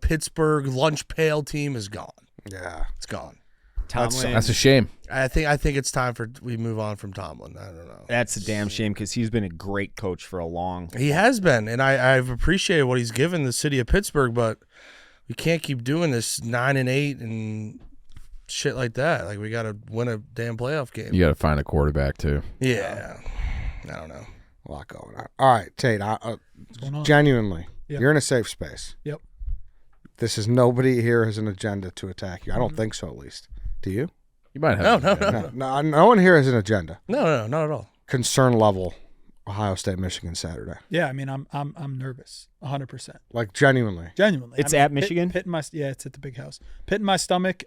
Pittsburgh lunch pail team is gone. Yeah, It's gone. Tomlin, That's a shame. I think it's time for we move on from Tomlin. I don't know. that's a damn shame because he's been a great coach for a long. He has been, and I've appreciated what he's given the city of Pittsburgh, but we can't keep doing this 9-8 and shit like that. Like we got to win a damn playoff game. You got to find a quarterback, too. Yeah, I don't know. a lot going on. All right, Tate. going on? Genuinely, Yep. you're in a safe space. Yep. This is nobody here has an agenda to attack you. I don't think so, at least. Do you? You might have. No one here has an agenda. No, not at all. Concern level. Ohio State, Michigan Saturday. Yeah, I mean, I'm nervous, 100%. Like genuinely. Genuinely. It's I mean, at Michigan? Pit in my, yeah, it's at the big house. Pit in my stomach.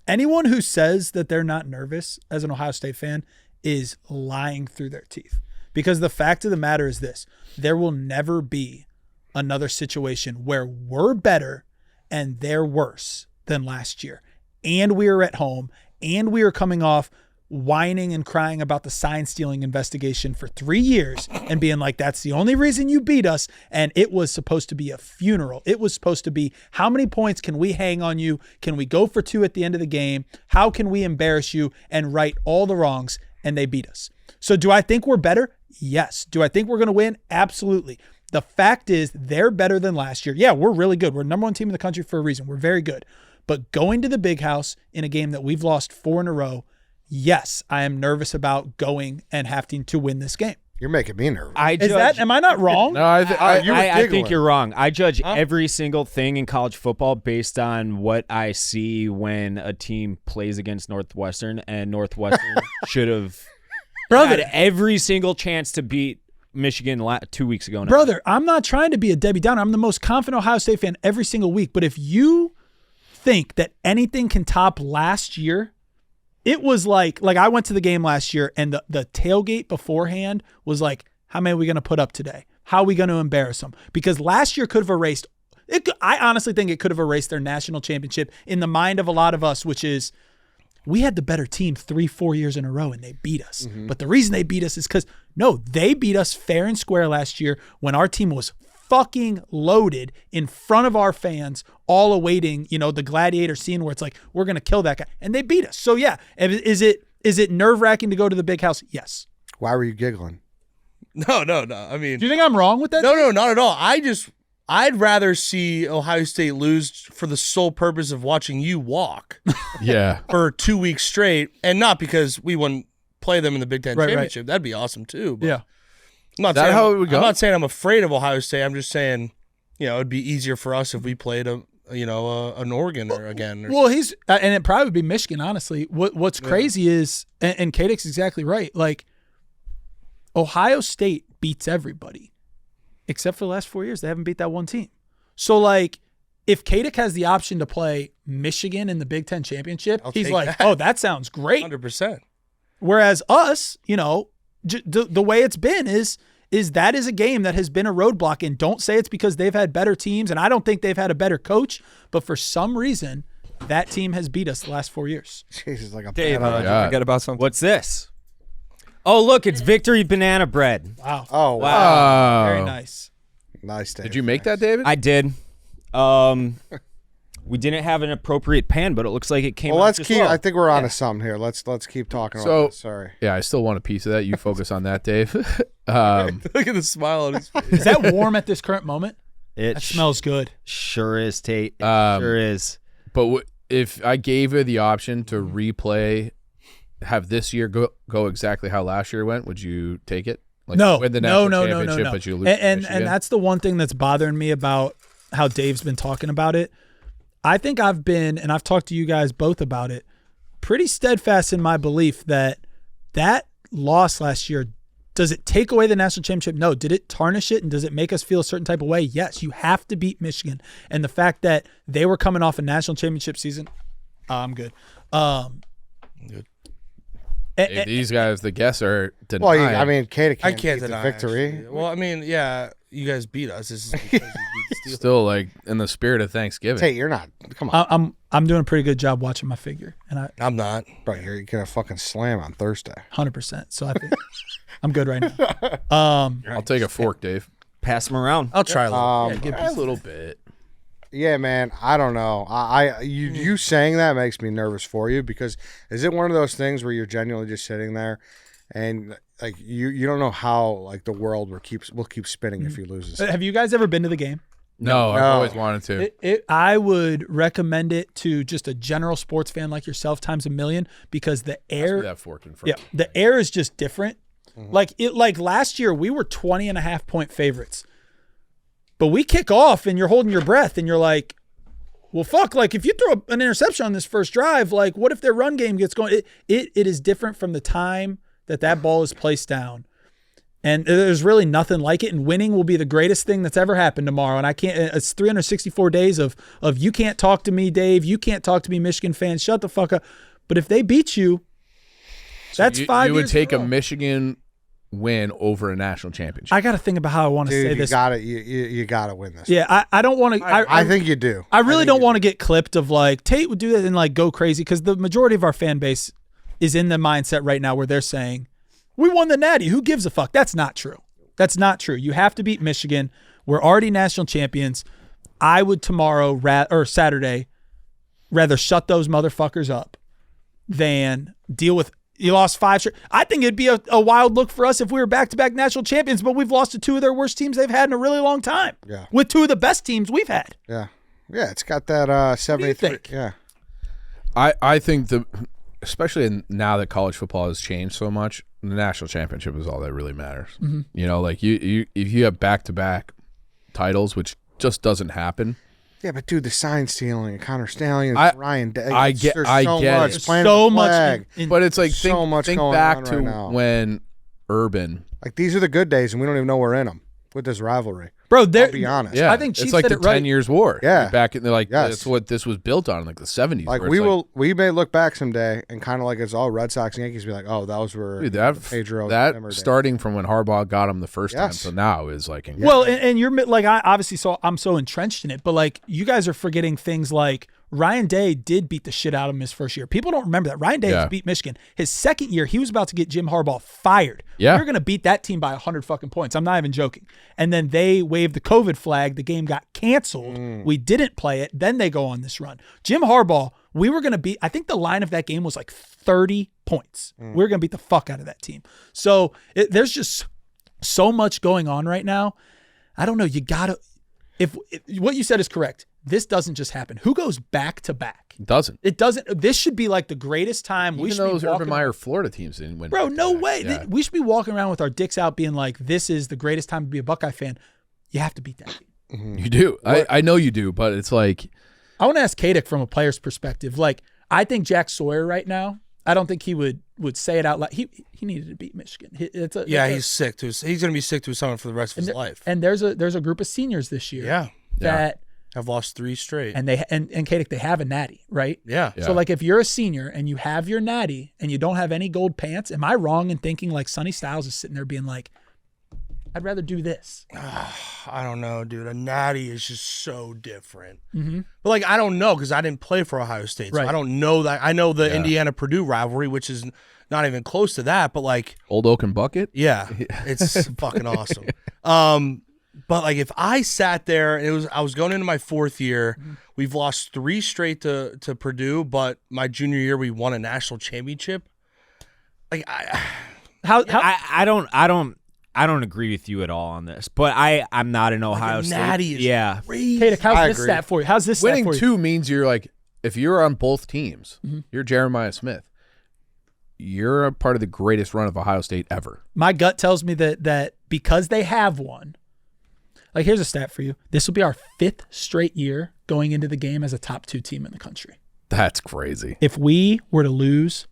Anyone who says that they're not nervous as an Ohio State fan is lying through their teeth. Because the fact of the matter is this: there will never be another situation where we're better and they're worse than last year. And we are at home, and we are coming off whining and crying about the sign stealing investigation for 3 years and being like, that's the only reason you beat us. And it was supposed to be a funeral. It was supposed to be, how many points can we hang on you? Can we go for 2 at the end of the game? How can we embarrass you and right all the wrongs? And they beat us. So do I think we're better? Yes. Do I think we're going to win? Absolutely. The fact is they're better than last year. Yeah, we're really good. We're number 1 team in the country for a reason. We're very good. But going to the big house in a game that we've lost 4 in a row, yes, I am nervous about going and having to win this game. You're making me nervous. Am I not wrong? No, I think you're wrong. I judge every single thing in college football based on what I see when a team plays against Northwestern, and Northwestern should have had every single chance to beat Michigan 2 weeks ago now. Brother, I'm not trying to be a Debbie Downer. I'm the most confident Ohio State fan every single week. But if you think that anything can top last year, it was like I went to the game last year and the tailgate beforehand was like, how many are we going to put up today? How are we going to embarrass them? Because last year could have erased it. I honestly think it could have erased their national championship in the mind of a lot of us, which is we had the better team 3-4 years in a row and they beat us. Mm-hmm. But the reason they beat us is because, no, they beat us fair and square last year when our team was fucking loaded in front of our fans, all awaiting, the gladiator scene where it's like, we're going to kill that guy. And they beat us. So yeah, is it nerve-wracking to go to the big house? Yes. Why were you giggling? No. I mean, do you think I'm wrong with that? No, not at all. I'd rather see Ohio State lose for the sole purpose of watching you walk. Yeah. For 2 weeks straight, and not because we wouldn't play them in the Big Ten championship. Right. That'd be awesome too. But yeah. I'm not saying I'm afraid of Ohio State. I'm just saying, it'd be easier for us if we played them an Oregon or again. Well, he's and it probably would be Michigan. Honestly, what's crazy is, and Katic's exactly right. Like Ohio State beats everybody, except for the last 4 years. They haven't beat that one team. So like, if Katic has the option to play Michigan in the Big Ten championship, he's like, oh, that sounds great. 100%. Whereas us, the way it's been is that is a game that has been a roadblock. And don't say it's because they've had better teams, and I don't think they've had a better coach, but for some reason, that team has beat us the last 4 years. Jesus, like a Dave, bad did you forget about something? What's this? Oh, look, it's Victory Banana Bread. Wow. Oh, wow. Very nice. Nice, Dave. Did you make that, David? I did. We didn't have an appropriate pan, but it looks like it came Well, out let's just keep. well. I think we're on to something here. Let's keep talking about So- this. Sorry. Yeah, I still want a piece of that. You focus on that, Dave. Look at the smile on his face. Is that warm at this current moment? It That smells good. sure is, Tate. It sure is. But if I gave her the option to replay, have this year go exactly how last year went, would you take it? Like No, win the no, national no, championship, no. but you lose. And to Michigan? that's the one thing that's bothering me about how Dave's been talking about it. I think I've been, and I've talked to you guys both about it, pretty steadfast in my belief that loss last year, does it take away the national championship? No. Did it tarnish it, and does it make us feel a certain type of way? Yes. You have to beat Michigan. And the fact that they were coming off a national championship season, I'm good. Good. Hey, these guys, the guests are Well, denying. Katic I can't can't beat the deny victory. actually. Well, I mean, yeah, you guys beat us. This is because you beat the Steelers. Still like in the spirit of Thanksgiving. Tate, you're not. Come on, I'm doing a pretty good job watching my figure, and I'm not. bro. You're gonna fucking slam on Thursday. 100%. So I think I'm good right now. I'll take a fork, Dave. Pass them around. I'll try a little. A little bit. Yeah, man. I don't know. You saying that makes me nervous for you, because is it one of those things where you're genuinely just sitting there and like you don't know how like the world will keep spinning if you lose this. Have you guys ever been to the game? No, I've No. always wanted to. I would recommend it to just a general sports fan like yourself times a million, because the air, that fork in front. the air is just different. Like last year we were 20.5-point favorites, but we kick off and you're holding your breath and you're like, well, fuck, like if you throw an interception on this first drive, like what if their run game gets going? It is different from the time that ball is placed down. And there's really nothing like it. And winning will be the greatest thing that's ever happened tomorrow. And it's 364 days of you can't talk to me, Dave. You can't talk to me, Michigan fans. Shut the fuck up. But if they beat you, that's 5 years. You would take in a row. Michigan win over a national championship. I got to think about how I want to Dude, say you this. gotta you gotta win this. Yeah, I don't want to. I think you do. I really don't want to get clipped of like Tate would do that and like go crazy, because the majority of our fan base is in the mindset right now where they're saying, we won the Natty. Who gives a fuck? That's not true. That's not true. You have to beat Michigan. We're already national champions. I would tomorrow or Saturday rather shut those motherfuckers up than deal with. You lost 5 straight. I think it'd be a wild look for us if we were back-to-back national champions, but we've lost to 2 of their worst teams they've had in a really long time. Yeah. With 2 of the best teams we've had. Yeah. Yeah, it's got that 73. think? Yeah. I think especially now that college football has changed so much, the national championship is all that really matters. Mm-hmm. You know, like you if you have back-to-back titles, which just doesn't happen. Yeah, but dude, the sign stealing, Connor Stallion, I Ryan Day. get there's I so get much. it. Planting So the much flag. But it's like So much think going back on to right now. when Urban. Like these are the good days, and we don't even know we're in them with this rivalry. Bro, I'll be honest. Yeah, I think Chief it's like said the it right. 10 years war. Yeah. Back in like Yes. that's what this was built on in like the 70s. Like where we it's we may look back someday and kind of like it's all Red Sox and Yankees be like, oh, those were Dude, the Pedro that Zimmer days. starting from when Harbaugh got him the first time Yes. to now is like incredible. Well, and you're like, I obviously I'm so entrenched in it, but like you guys are forgetting things like Ryan Day did beat the shit out of him his first year. People don't remember that. Ryan Day Yeah. beat Michigan. His second year, he was about to get Jim Harbaugh fired. Yeah. You're going to beat that team by 100 fucking points. I'm not even joking. And then they waved the COVID flag. The game got canceled. We didn't play it. Then they go on this run. Jim Harbaugh, we were going to beat, I think the line of that game was like 30 points. We were going to beat the fuck out of that team. So there's just so much going on right now. I don't know. You got to, if what you said is correct, this doesn't just happen. Who goes back to back? It doesn't. It doesn't. This should be like the greatest time. Even We should those be Urban walking, Meyer Florida teams didn't win. bro. No back-to-back. way. Yeah. We should be walking around with our dicks out, being like, "This is the greatest time to be a Buckeye fan." You have to beat that team. You do. I know you do, but it's like I want to ask Katic from a player's perspective. Like, I think Jack Sawyer right now, I don't think he would say it out loud. He needed to beat Michigan. He's sick to. He's going to be sick to his stomach for the rest of his life. And there's a group of seniors this year. That have lost 3 straight. And Katic, they have a natty, right? Yeah. So like, if you're a senior and you have your natty and you don't have any gold pants, am I wrong in thinking like Sonny Styles is sitting there being like, I'd rather do this? I don't know, dude. A natty is just so different. Mm-hmm. But like, I don't know because I didn't play for Ohio State, so Right. I don't know that. I know the Indiana-Purdue rivalry, which is not even close to that. But like, Old Oak and Bucket. yeah, it's fucking awesome. But like, if I sat there and I was going into my 4th year, we've lost 3 straight to Purdue, but my junior year we won a national championship. Like, I don't agree with you at all on this, but I'm not an Ohio State. natty is crazy. Katic, how's I this agree. stat for you? How's this stat Winning for you? 2 means you're like, if you're on both teams, you're Jeremiah Smith. You're a part of the greatest run of Ohio State ever. My gut tells me that because they have one, like, here's a stat for you. This will be our 5th straight year going into the game as a top 2 team in the country. That's crazy. If we were to lose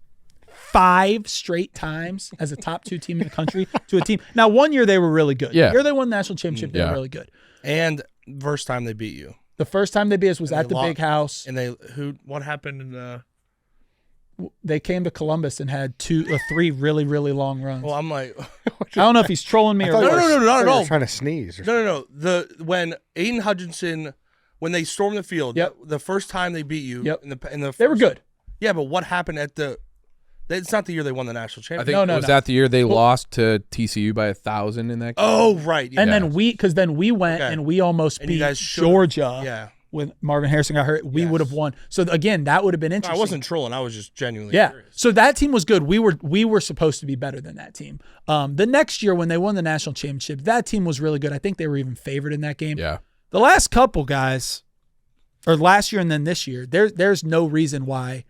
5 straight times as a top 2 team in the country to a team. Now, one year they were really good. Yeah. The year they won the national championship, they were really good. And first time they beat you, The first time they beat us was And at they the lost. big house. and what happened in the? They came to Columbus and had 3 really, really long runs. Well, I'm like, I don't know if he's trolling me or I thought what. you were- No, not I thought at you were all. Trying to sneeze. Or no. When Aiden Hutchinson, when they stormed the field, Yep. the first time they beat you, Yep. in the They were first- good. Yeah, but what happened at the? It's not the year they won the national I championship. think No, was that the year they lost to TCU by 1,000 in that game? Oh, right. Yeah. And then we went Okay. and we almost And you beat guys should've- Georgia yeah. when Marvin Harrison got hurt. We Yes. would have won. So again, that would have been No, interesting. I wasn't trolling. I was just genuinely Yeah. curious. So that team was good. We were supposed to be better than that team. The next year when they won the national championship, that team was really good. I think they were even favored in that game. Yeah. The last couple guys, or last year and then this year, there's no reason why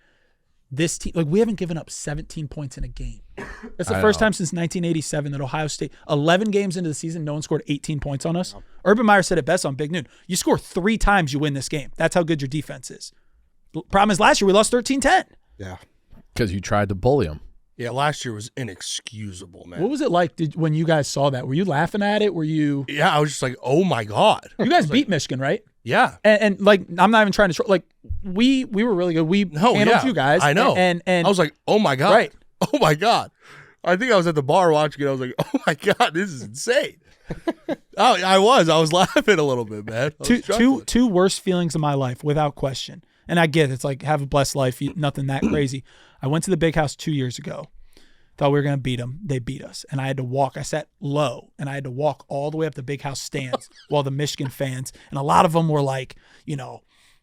this team, like, we haven't given up 17 points in a game. That's the I first know. time since 1987 that Ohio State, 11 games into the season, no one scored 18 points on us. Urban Meyer said it best on Big Noon. You score 3 times, you win this game. That's how good your defense is. Problem is, last year we lost 13-10. yeah. Because you tried to bully him. Yeah, last year was inexcusable, man. What was it like when you guys saw that? Were you laughing at it? Were you? Yeah, I was just like, oh my god. You guys beat Michigan, right? Yeah. And like, I'm not even trying to like, we were really good. We handled you guys. I know. And I was like, oh my god. Right. Oh my god. I think I was at the bar watching it. I was like, oh my god, this is insane. I was laughing a little bit, man. I was chuckling. two worst feelings of my life, without question. And I get it. It's like, have a blessed life. Nothing that crazy. I went to the big house 2 years ago. Thought we were going to beat them. They beat us. And I had to walk. I sat low, and I had to walk all the way up the big house stands while the Michigan fans, and a lot of them were like,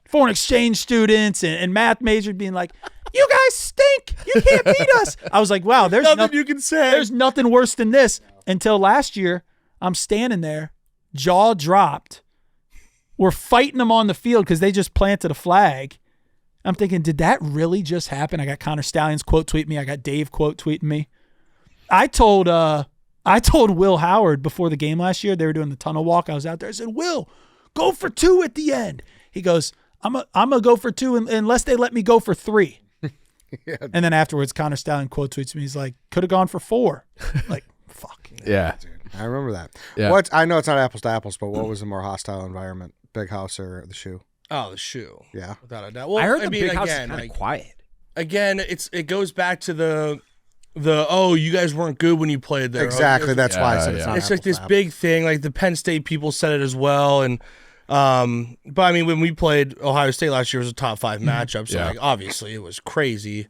foreign exchange students and math majors being like, you guys stink. You can't beat us. I was like, wow, there's Nothing you can say. There's nothing worse than this. Until last year, I'm standing there, jaw dropped. We're fighting them on the field because they just planted a flag. I'm thinking, did that really just happen? I got Connor Stallions quote tweet me. I got Dave quote tweeting me. I told Will Howard before the game last year, they were doing the tunnel walk. I was out there. I said, Will, go for 2 at the end. He goes, I'm gonna go for 2 unless they let me go for 3. Yeah. And then afterwards, Connor Stallion quote tweets me. He's like, could have gone for 4. Like, fuck. Yeah. I remember that. Yeah. I know it's not apples to apples, but what was a more hostile environment? Big house or the shoe? Oh, the shoe. Yeah. Without a doubt. Well, I heard the mean, big house is again, kind of like, quiet. again, it goes back to the you guys weren't good when you played there. Exactly. That's why I Yeah, said it's yeah. not It's like apples to this apples. big thing. Like the Penn State people said it as well, and but I mean, when we played Ohio State last year, it was a top 5 matchup. So Yeah. like, obviously, it was crazy.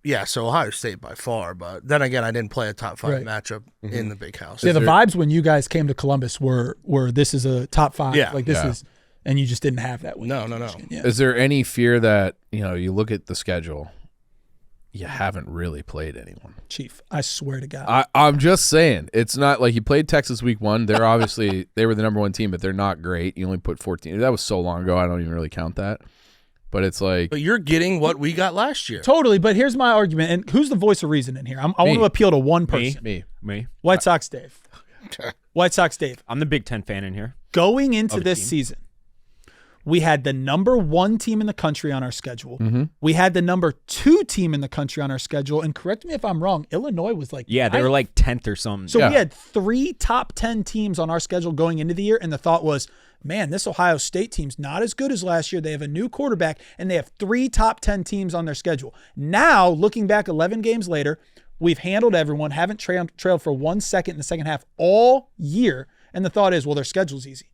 Yeah, so Ohio State by far, but then again, I didn't play a top 5 Right. matchup in the big house. Yeah, the vibes when you guys came to Columbus were this is a top 5. Yeah. Like, this Yeah. is, and you just didn't have that. No. Yeah. Is there any fear that, you look at the schedule, you haven't really played anyone? Chief, I swear to God. I'm just saying, it's not like you played Texas week 1. They're obviously, they were the number 1 team, but they're not great. You only put 14. That was so long ago, I don't even really count that. But it's like, But you're getting what we got last year. Totally, but here's my argument, and who's the voice of reason in here? I want to appeal to one person. me. White Sox Dave. White Sox Dave. I'm the Big Ten fan in here. Going into Of a this team. season, We had the number 1 team in the country on our schedule. Mm-hmm. We had the number 2 team in the country on our schedule. And correct me if I'm wrong, Illinois was like Yeah, they were like 10th or something. So Yeah. we had 3 top 10 teams on our schedule going into the year, and the thought was, man, this Ohio State team's not as good as last year. They have a new quarterback, and they have 3 top 10 teams on their schedule. Now, looking back 11 games later, we've handled everyone, haven't trailed for 1 second in the second half all year, and the thought is, well, their schedule's easy.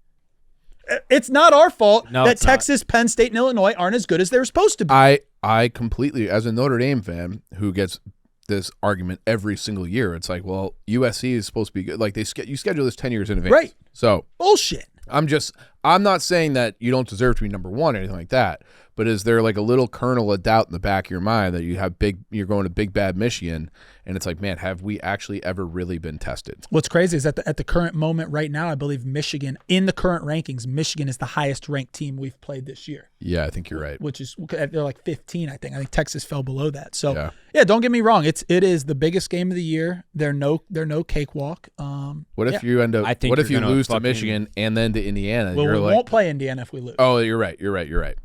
It's not our fault No, that it's not. Texas, Penn State, and Illinois aren't as good as they're supposed to be. I completely, as a Notre Dame fan who gets this argument every single year, it's like, well, USC is supposed to be good. Like you schedule this 10 years in advance. Right. So Bullshit. I'm not saying that you don't deserve to be number 1 or anything like that, but is there like a little kernel of doubt in the back of your mind that you're going to big bad Michigan, and it's like, man, have we actually ever really been tested? What's crazy is that at the current moment right now, I believe Michigan, in the current rankings, Michigan is the highest ranked team we've played this year. Yeah, I think you're right. Which is, they're like 15, I think. I think Texas fell below that. So, Yeah. don't get me wrong. It is the biggest game of the year. They're no cakewalk. What if you end up? I think What if you you're gonna lose to fucking- Michigan and then to Indiana? And Well, you're we like, won't play Indiana if we lose. oh, you're right. You're right. You're right.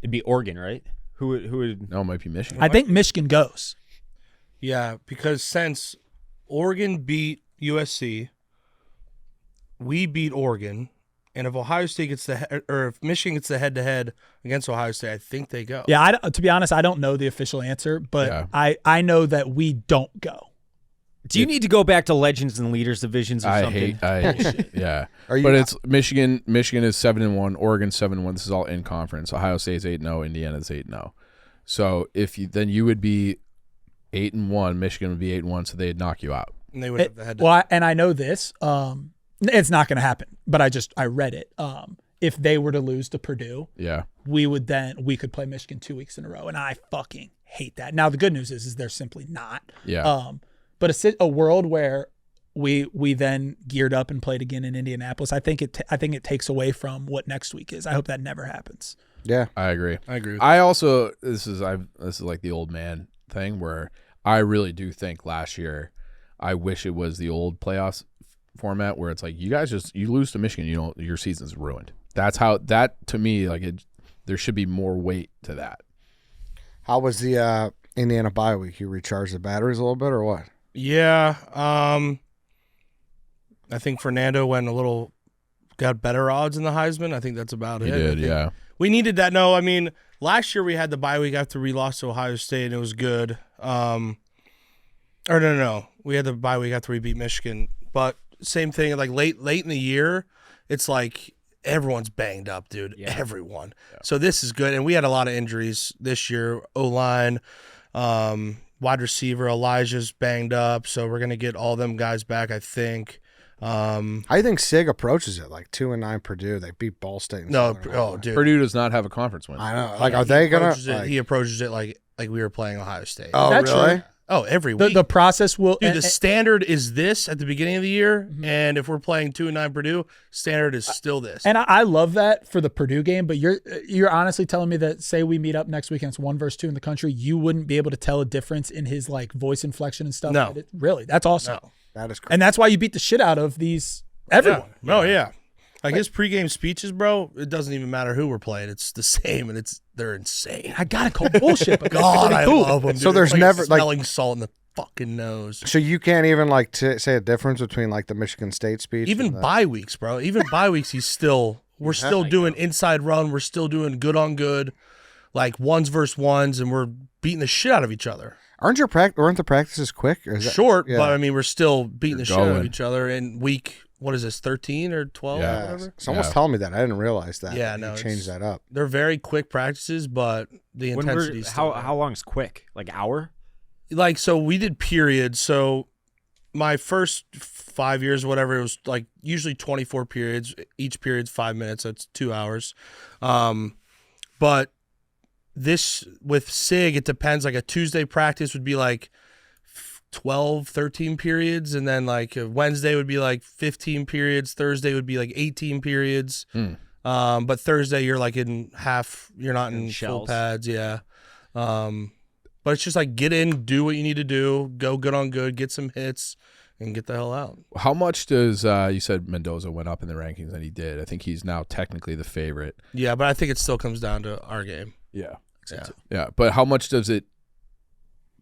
It'd be Oregon, right? Who would? No, it might be Michigan. I think Michigan goes. Yeah, because since Oregon beat USC, we beat Oregon, and if Ohio State gets or if Michigan gets the head-to-head against Ohio State, I think they go. Yeah, to be honest, I don't know the official answer, but Yeah. I know that we don't go. Do you need to go back to Legends and Leaders divisions or something? Yeah. Are you But it's Michigan. Michigan is 7-1. Oregon 7-1. This is all in conference. Ohio State's 8-0. Indiana's 8-0. So then you would be 8-1. Michigan would be 8-1. So they'd knock you out. And they would have the head-to-head. Well, and I know this. It's not going to happen, but I read it. If they were to lose to Purdue, Yeah. we could play Michigan 2 weeks in a row, and I fucking hate that. Now the good news is they're simply not. Yeah. But a world where we then geared up and played again in Indianapolis, I think it takes away from what next week is. I hope that never happens. Yeah. I agree. I agree with I also this is like the old man thing where I really do think last year I wish it was the old playoffs format where it's like you guys you lose to Michigan, your season's ruined. That's how that to me there should be more weight to that. How was the Indiana bye week? You recharged the batteries a little bit or what? Yeah, I think Fernando got better odds in the Heisman. I think that's about He it. I did, think yeah. We needed that. No, I mean, last year we had the bye week after we lost to Ohio State, and it was good. Or no. We had the bye week after we beat Michigan. But same thing, like late in the year, it's like everyone's banged up, dude. Yeah. Everyone. Yeah. So this is good. And we had a lot of injuries this year. O-line, wide receiver, Elijah's banged up. So we're going to get all them guys back, I think. I think SIG approaches it like 2-9 Purdue. They beat Ball State. in No, Southern oh, Illinois. dude. Purdue does not have a conference win. I know. Like, are they gonna? Like, He approaches it like we were playing Ohio State. oh, That's really? true. Oh, every week. The process will. Dude, the standard is this at the beginning of the year, and if we're playing 2-9 Purdue, standard is still this. And I love that for the Purdue game, but you're honestly telling me that, say we meet up next week and it's 1 versus 2 in the country, you wouldn't be able to tell a difference in his like voice inflection and stuff? No. Really, that's awesome. No. That is crazy. And that's why you beat the shit out of these everyone. Yeah. Oh yeah. Like his pregame speeches, bro. It doesn't even matter who we're playing. It's the same, and they're insane. I gotta call bullshit, but God, I cool. love them. So there's never, like- smelling salt in the fucking nose. So you can't even like say a difference between like the Michigan State speech. Even and the, bye weeks, bro. Even bye weeks, we're still doing inside run. We're still doing good on good, like ones versus ones, and we're beating the shit out of each other. weren't the practices quick? Or is that- Short, yeah. but I mean, we're still beating You're the shit out of going. each other in week. What is this? 13 or 12 or Yeah. whatever. Someone's Yeah. telling me that. I didn't realize that. Yeah, You no, changed it's- that up. They're very quick practices, but the intensity. How long is quick? Like hour? Like, so we did periods. So my first 5 years, whatever, it was like usually 24 periods. Each period's 5 minutes. That's 2 hours. But this with SIG, it depends. Like a Tuesday practice would be like 12, 13 periods. And then like a Wednesday would be like 15 periods. Thursday would be like 18 periods. But Thursday you're like in half, you're not in full shells. pads. Yeah. But it's just like get in, do what you need to do, go good on good, get some hits, and get the hell out. How much does you said Mendoza went up in the rankings, and he did. I think he's now technically the favorite. Yeah, but I think it still comes down to our game. Yeah. Yeah. Yeah, but how much does it?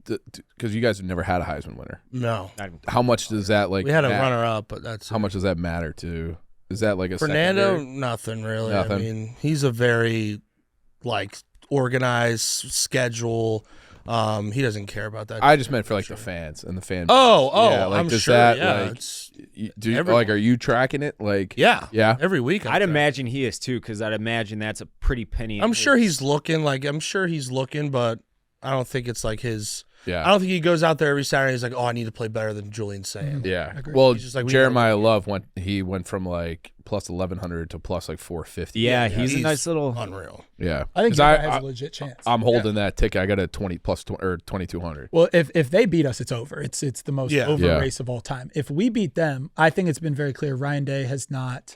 Because you guys have never had a Heisman winner. No, How much does that like? we had a matter? runner-up, but that's How much does that matter to? Is that like a Fernando? secondary? Nothing really. Nothing. I mean, he's a very like organized schedule. He doesn't care about that. I just meant for like the fans and the fan. Oh, yeah, like I'm does sure. that Yeah, like? it's Do you, every- like are you tracking it? Like yeah, yeah. every week. I'd imagine he is too, because I'd imagine that's a pretty penny. I'm sure he's looking. I'm sure he's looking, but I don't think it's like his. Yeah. I don't think he goes out there every Saturday. He's like, oh, I need to play better than Julian's saying. Yeah. Agreed. Well, He's just like, we Jeremiah Love went from like plus 1,100 to plus like 450. Yeah, he's a nice little. Unreal. Yeah. I think 'Cause your guy has a legit chance. I'm holding that ticket. I got a 20 plus or 2,200. Well, if they beat us, it's over. It's the most Yeah. over Yeah. race of all time. If we beat them, I think it's been very clear Ryan Day has not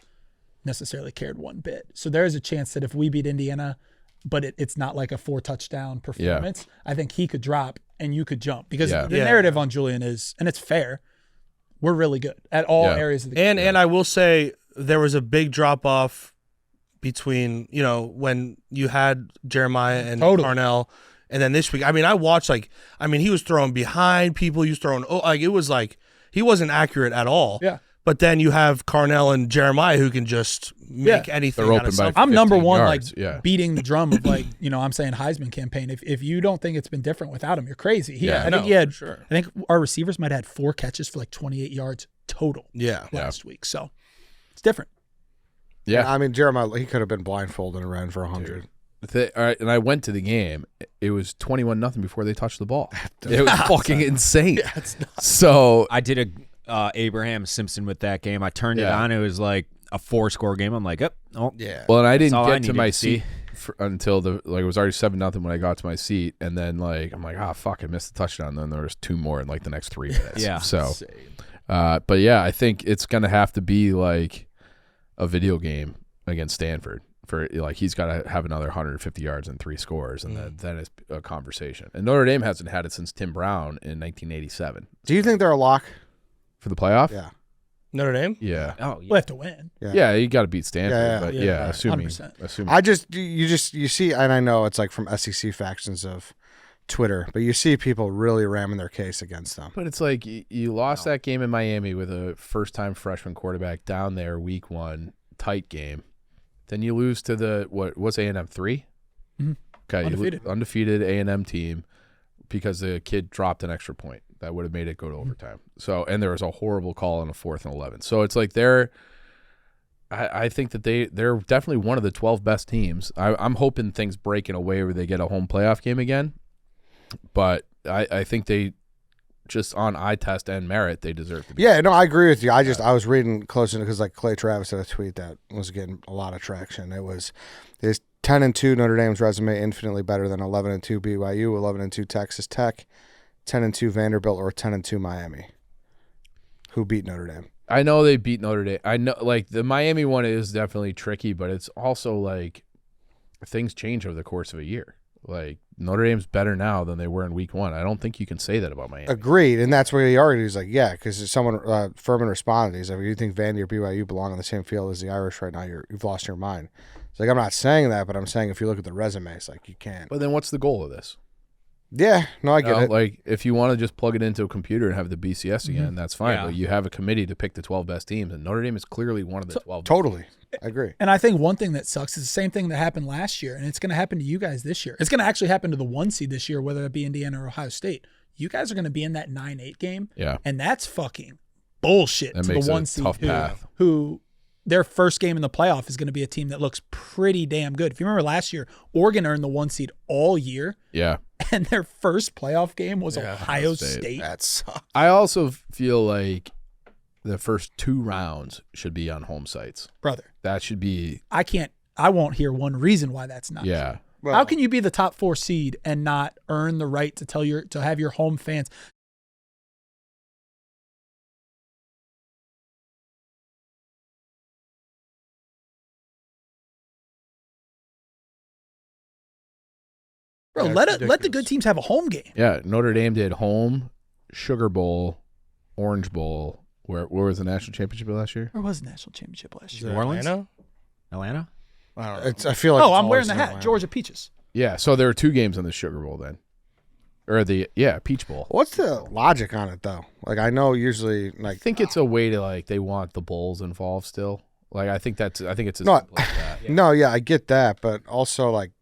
necessarily cared one bit. So there is a chance that if we beat Indiana, but it's not like a 4-touchdown performance, I think he could drop and you could jump. Because Yeah. the Yeah. narrative on Julian is, and it's fair, we're really good at all Yeah. areas of the game. And I will say there was a big drop off between when you had Jeremiah and Totally. Carnell, and then this week. I mean, I watched he was throwing behind people. He was throwing it was like he wasn't accurate at all. Yeah. But then you have Carnell and Jeremiah who can just make anything They're out open of by something. I'm number 15 one, yards, like yeah. beating the drum of I'm saying Heisman campaign. If you don't think it's been different without him, you're crazy. Yeah. I think he had, sure. I think our receivers might have had 4 catches for like 28 yards total Yeah. last week. So it's different. Yeah. I mean, Jeremiah, he could have been blindfolded and ran for 100. All right, and I went to the game. It was 21-0 before they touched the ball. It was fucking insane. So I did a Abraham Simpson with that game. I turned it Yeah. on. It was like a 4-score game. I'm like, oh, Yeah. well, and I didn't all I get to needed my to see. seat until it was already 7-0 when I got to my seat, and then I'm like, fuck, I missed the touchdown. Then there was 2 more in like the next 3 minutes. Yeah. So, but yeah, I think it's gonna have to be like a video game against Stanford. For he's got to have another 150 yards and 3 scores, and then it's a conversation. And Notre Dame hasn't had it since Tim Brown in 1987 Do you think they're a lock? for the playoff. Yeah. Notre Dame? Yeah, oh, We yeah. have to win. yeah, you got to beat Stanford, Yeah, but yeah, yeah, yeah, assuming 100%. You see, and I know it's like from SEC factions of Twitter, but you see people really ramming their case against them. But it's like you lost that game in Miami with a first-time freshman quarterback down there, week 1, tight game. Then you lose to what's A&M 3? Mhm. Okay, Undefeated. Undefeated A&M team because the kid dropped an extra point that would have made it go to overtime. So, and there was a horrible call on a 4th and 11. So it's like I think that they're definitely one of the 12 best teams. I'm hoping things break in a way where they get a home playoff game again. But I think they just on eye test and merit, they deserve to be. Yeah, no, I agree with you. I was reading closer because like Clay Travis had a tweet that was getting a lot of traction. It was 10-2 Notre Dame's resume infinitely better than 11-2 BYU, 11-2 Texas Tech, 10-2 Vanderbilt, or 10-2 Miami. Who beat Notre Dame? I know they beat Notre Dame. I know like the Miami one is definitely tricky, but it's also like things change over the course of a year. Like Notre Dame's better now than they were in week 1. I don't think you can say that about Miami. Agreed, and that's where he argued. He's like, yeah, because someone Furman responded. He's like, you think Vandy or BYU belong on the same field as the Irish right now? You've lost your mind. It's like, I'm not saying that, but I'm saying if you look at the resume, it's like you can't. But then what's the goal of this? Yeah, no, I get it. Like if you want to just plug it into a computer and have the BCS again, that's fine. Yeah. But you have a committee to pick the 12 best teams, and Notre Dame is clearly one of the 12 best Totally, I agree. And I think one thing that sucks is the same thing that happened last year, and it's going to happen to you guys this year. It's going to actually happen to the 1 seed this year, whether it be Indiana or Ohio State. You guys are going to be in that 9-8 game, Yeah. and that's fucking bullshit That to makes the it 1 a seed tough path. who their first game in the playoff is going to be a team that looks pretty damn good. If you remember last year, Oregon earned the 1 seed all year, Yeah. and their first playoff game was Ohio State. That sucks. I also feel like the first 2 rounds should be on home sites. Brother, That should be I won't hear one reason why that's not. yeah. Well, How can you be the top 4 seed and not earn the right to have your home fans? Bro, Yeah, let it's the ridiculous. good teams have a home game. Yeah, Notre Dame did home, Sugar Bowl, Orange Bowl. Where was the national championship last year? Where was the national championship last Is year? it New Orleans? Atlanta? I don't know. I feel like Oh, it's I'm wearing always the in hat. Atlanta. Georgia Peaches. Yeah, so there were 2 games on the Sugar Bowl then. Or Peach Bowl. What's the logic on it though? Like I know usually I like think it's a way to like they want the bowls involved still. Like I think it's as No, simple as that. no, yeah, I get that, but also like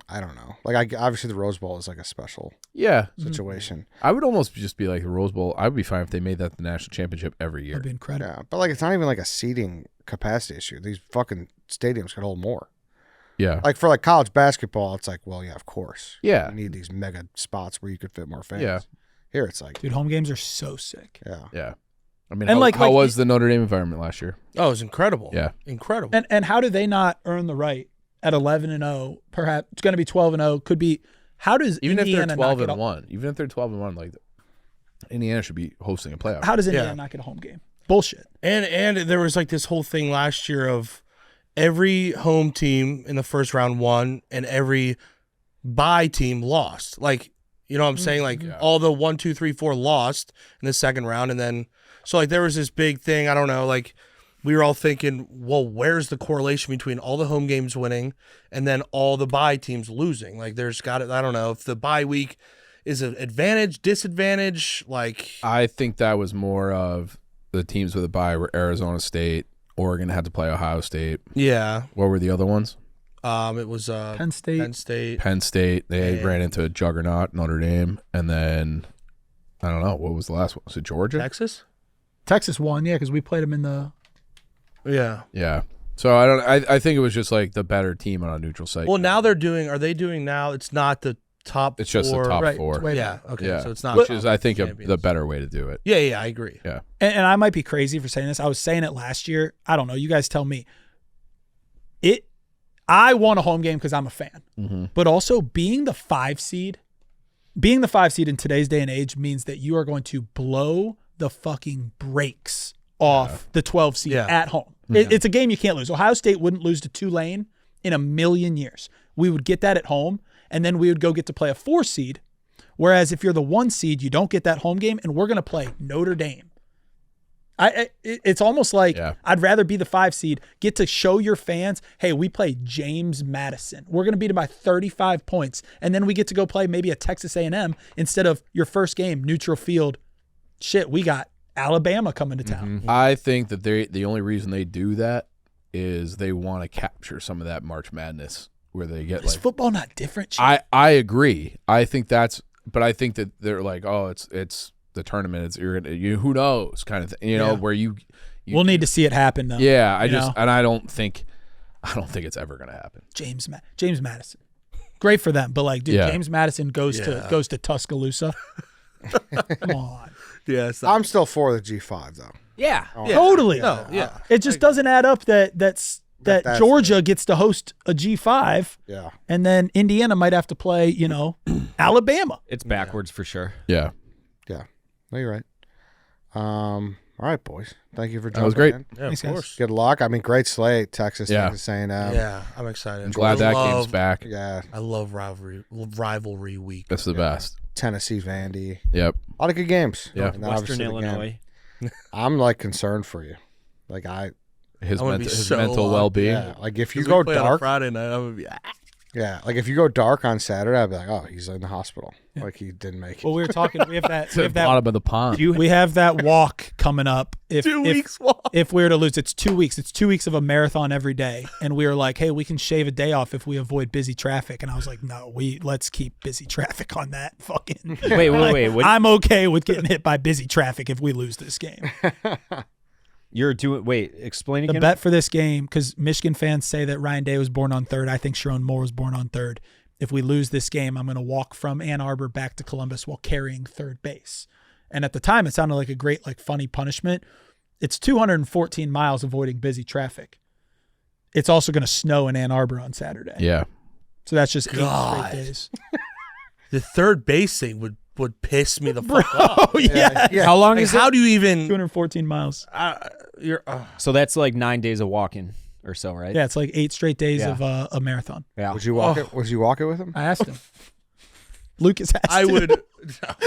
I don't know. Like obviously the Rose Bowl is like a special Yeah. situation. I would almost just be like the Rose Bowl. I would be fine if they made that the national championship every year. That'd be incredible. Yeah, but like it's not even like a seating capacity issue. These fucking stadiums could hold more. Yeah. Like for like college basketball, it's like, well, yeah, of course. Yeah. You need these mega spots where you could fit more fans. Yeah. Here it's like, Dude, home games are so sick. yeah. Yeah. I mean, And how, like- how like was the Notre Dame environment last year? Oh, it was incredible. Yeah. Incredible. And how do they not earn the right at 11-0? Perhaps it's going to be 12-0. Could be. How does Even Indiana if they're not 12 get and 1, even if they're 12 and 1, like Indiana should be hosting a playoff. How does Indiana Yeah. not get a home game? Bullshit. And there was like this whole thing last year of every home team in the first round won and every bye team lost. Like, you know what I'm saying? Like all the 1, 2, 3, 4 lost in the second round. And then, so like there was this big thing. I don't know. Like we were all thinking, well, where's the correlation between all the home games winning and then all the bye teams losing? Like there's got to, I don't know if the bye week is an advantage, disadvantage. Like, I think that was more of the teams with a bye were Arizona State, Oregon had to play Ohio State. yeah. What were the other ones? It was Penn State. Penn State. Penn State. They And- ran into a juggernaut, Notre Dame, and then I don't know what was the last one. Was it Georgia? Texas? Texas won, yeah, because we played them in the. Yeah. Yeah. So I think it was just like the better team on a neutral site. Well, now are they doing now? It's not the top It's just the 4. top Right, 4. it's way Yeah. back. Okay. Yeah. So it's not. Which top is I think the champions. better way to do it. Yeah. I agree. Yeah. And I might be crazy for saying this. I was saying it last year. I don't know. You guys tell me. I want a home game because I'm a fan. Mm-hmm. But also being the 5 seed in today's day and age means that you are going to blow the fucking brakes off the 12 seed Yeah. at home. It's a game you can't lose. Ohio State wouldn't lose to Tulane in a million years. We would get that at home, and then we would go get to play a 4 seed. Whereas if you're the 1 seed, you don't get that home game, and we're going to play Notre Dame. It's almost like Yeah. I'd rather be the 5 seed, get to show your fans, hey, we play James Madison. We're going to beat them by 35 points. And then we get to go play maybe a Texas A&M instead of your first game, neutral field. Shit, we got Alabama coming to town. I think that the only reason they do that is they want to capture some of that March Madness where they get Is like football not different? Shit? I agree. I think but I think that they're like, oh, it's the tournament. It's who knows kind of thing. You know, Yeah. where you We'll need to see it happen, though. yeah. I You just know? and I don't think it's ever gonna happen. James Madison. Great for them, but like, dude, Yeah. James Madison goes Yeah. to Tuscaloosa. Come on. Yes. I'm still for the G5 though. Yeah. Totally. No. Yeah. It just doesn't add up that That's Georgia gets to host a G5 Yeah. and then Indiana might have to play, Alabama. It's backwards for sure. Yeah, Yeah. No, you're right. All right, boys. Thank you for that was jumping great. in. Yeah. Of Thanks, guys. course. Good luck. I mean, great slate. Texas, Yeah. Texas A&M. Yeah. I'm excited. I'm glad that game's back. Yeah. I love rivalry week. That's the best. Tennessee, Vandy. Yep. A lot of good games. Yeah. And then Western obviously the game. Illinois. I'm like concerned for you. Like His I wanna be mental, his so mental up. well-being. yeah. Like if you 'Cause go we play on a dark, Friday night, I'm gonna be. yeah. Like if you go dark on Saturday, I'd be like, oh, he's in the hospital. Like he didn't make it. Well, we were talking. We have that. To the bottom of the pond. We have that walk coming up. If 2 weeks walk. if we were to lose, it's 2 weeks. It's 2 weeks of a marathon every day, and we were like, hey, we can shave a day off if we avoid busy traffic. And I was like, no, let's keep busy traffic on that. Fucking. Wait. What, I'm okay with getting hit by busy traffic if we lose this game. you're doing? Wait. Explain The again. bet for this game, because Michigan fans say that Ryan Day was born on 3rd. I think Sharon Moore was born on 3rd. If we lose this game, I'm going to walk from Ann Arbor back to Columbus while carrying 3rd base. And at the time, it sounded like a great, funny punishment. It's 214 miles avoiding busy traffic. It's also going to snow in Ann Arbor on Saturday. Yeah. So that's just 8 God. straight days. The third base thing would piss me the fuck off. Oh, yeah. Yeah. How long Like, is it? how do you even? 214 miles. You're. So that's like 9 days of walking or so, right? Yeah, it's like 8 straight days Yeah. of a marathon. Yeah. Would you walk it? Would you walk it with him? I asked him. Lucas has I to. would.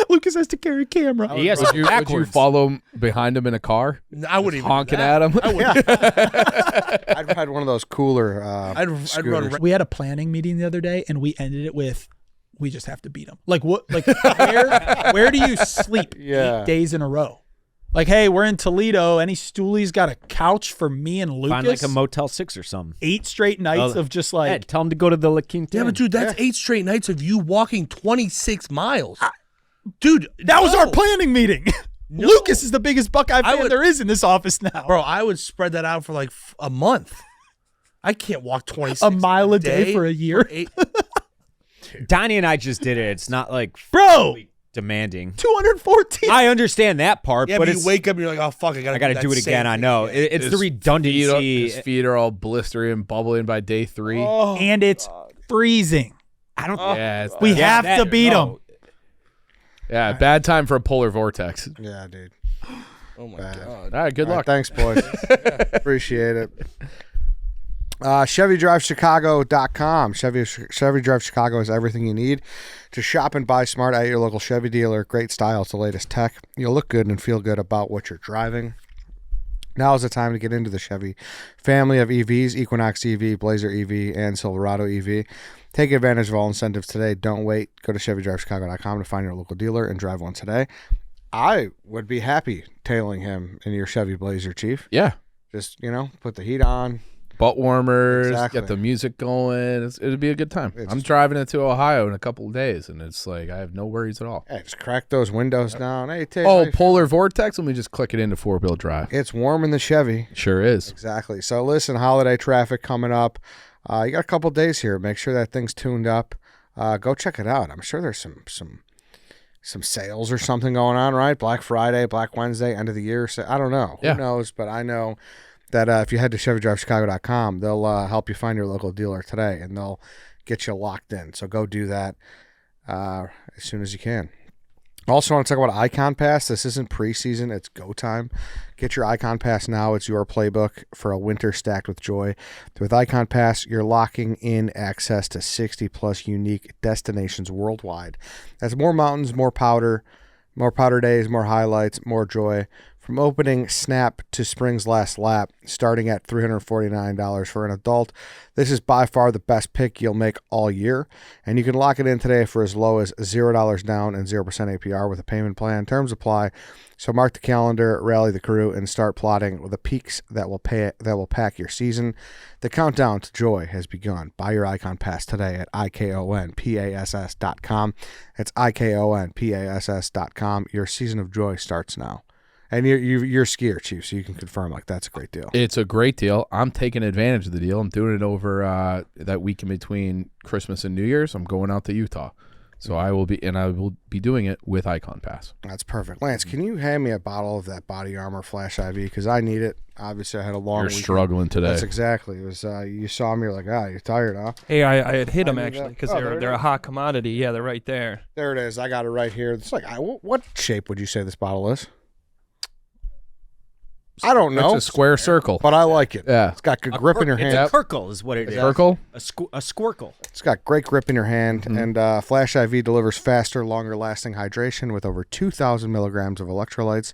Lucas has to carry a camera. He has Would you backwards. follow him behind him in a car, I wouldn't even do honking that. at him? I would. I'd ride one of those cooler. I'd run. scooters. We had a planning meeting the other day, and we ended it with, "We just have to beat him." Like what? Like where do you sleep Yeah. 8 days in a row? Like, hey, we're in Toledo. Any stoolies got a couch for me and Lucas? Find like a Motel 6 or something. 8 straight nights of just like. Ed, tell him to go to the La Quinta. Yeah, but dude, that's 8 straight nights of you walking 26 miles. Dude, That was our no. planning meeting. Lucas is the biggest Buckeye fan would- there is in this office now. Bro, I would spread that out for like a month. I can't walk 26 a mile a day for a year. Donnie and I just did it. It's not like Bro, demanding. 214. I understand that part, Yeah, but but you it's, wake up and you're like, oh, fuck, I got I got to do it again. I know. It's the redundancy. His feet are all blistering and bubbling by day 3. And it's freezing. I don't. Yeah, it's We bad. have to beat him. Yeah, bad time for a polar vortex. Yeah, dude. Oh, my Bad. God. All right, good All right, luck. thanks, boys. Appreciate it. ChevyDriveChicago.com. Chevy Drive Chicago has everything you need to shop and buy smart at your local Chevy dealer. Great style. It's the latest tech. You'll look good and feel good about what you're driving. Now is the time to get into the Chevy family of EVs, Equinox EV, Blazer EV, and Silverado EV. Take advantage of all incentives today. Don't wait. Go to ChevyDriveChicago.com to find your local dealer and drive one today. I would be happy tailing him in your Chevy Blazer, Chief. Yeah. Just, put the heat on. Butt warmers, Exactly. get the music going. It'd be a good time. It's- I'm driving it to Ohio in a couple of days, and it's like I have no worries at all. Hey, just crack those windows down. Hey, Tate. Oh, hey, polar vortex? Let me just click it into 4-wheel drive. it's warm in the Chevy. Sure is. Exactly. So listen, holiday traffic coming up. You got a couple days here. Make sure that thing's tuned up. Go check it out. I'm sure there's some sales or something going on, right? Black Friday, Black Wednesday, end of the year. So I don't know. Yeah. Who knows? But I know that if you head to ChevyDriveChicago.com, they'll help you find your local dealer today, and they'll get you locked in. So go do that as soon as you can. Also want to talk about Icon Pass. This isn't preseason. It's go time. Get your Icon Pass now. It's your playbook for a winter stacked with joy. With Icon Pass, you're locking in access to 60-plus unique destinations worldwide. That's more mountains, more powder days, more highlights, more joy. From opening snap to spring's last lap, starting at $349 for an adult, this is by far the best pick you'll make all year, and you can lock it in today for as low as $0 down and 0% APR with a payment plan. Terms apply. So mark the calendar, rally the crew, and start plotting with the peaks that will pack your season. The countdown to joy has begun. Buy your Icon Pass today at ikonpass.com. It's ikonpass.com. Your season of joy starts now. And you're a skier, Chief, so you can confirm that's a great deal. It's a great deal. I'm taking advantage of the deal. I'm doing it over that week in between Christmas and New Year's. I'm going out to Utah. So I will be doing it with Icon Pass. That's perfect. Lance, can you hand me a bottle of that Body Armor Flash IV? Because I need it. Obviously, I had a long You're weekend. struggling today. That's exactly. It was you saw me, you're like, you're tired, huh? Hey, I had hit them I knew actually that. because Oh, there it they're a is. hot commodity. Yeah, they're right there. There it is. I got it right here. It's like, what shape would you say this bottle is? I don't know, It's a square circle. but I like it. Yeah. It's got good grip in your hand. It's a Kirkle is what it is. Circle? A squircle. It's got great grip in your hand, and Flash IV delivers faster, longer-lasting hydration with over 2,000 milligrams of electrolytes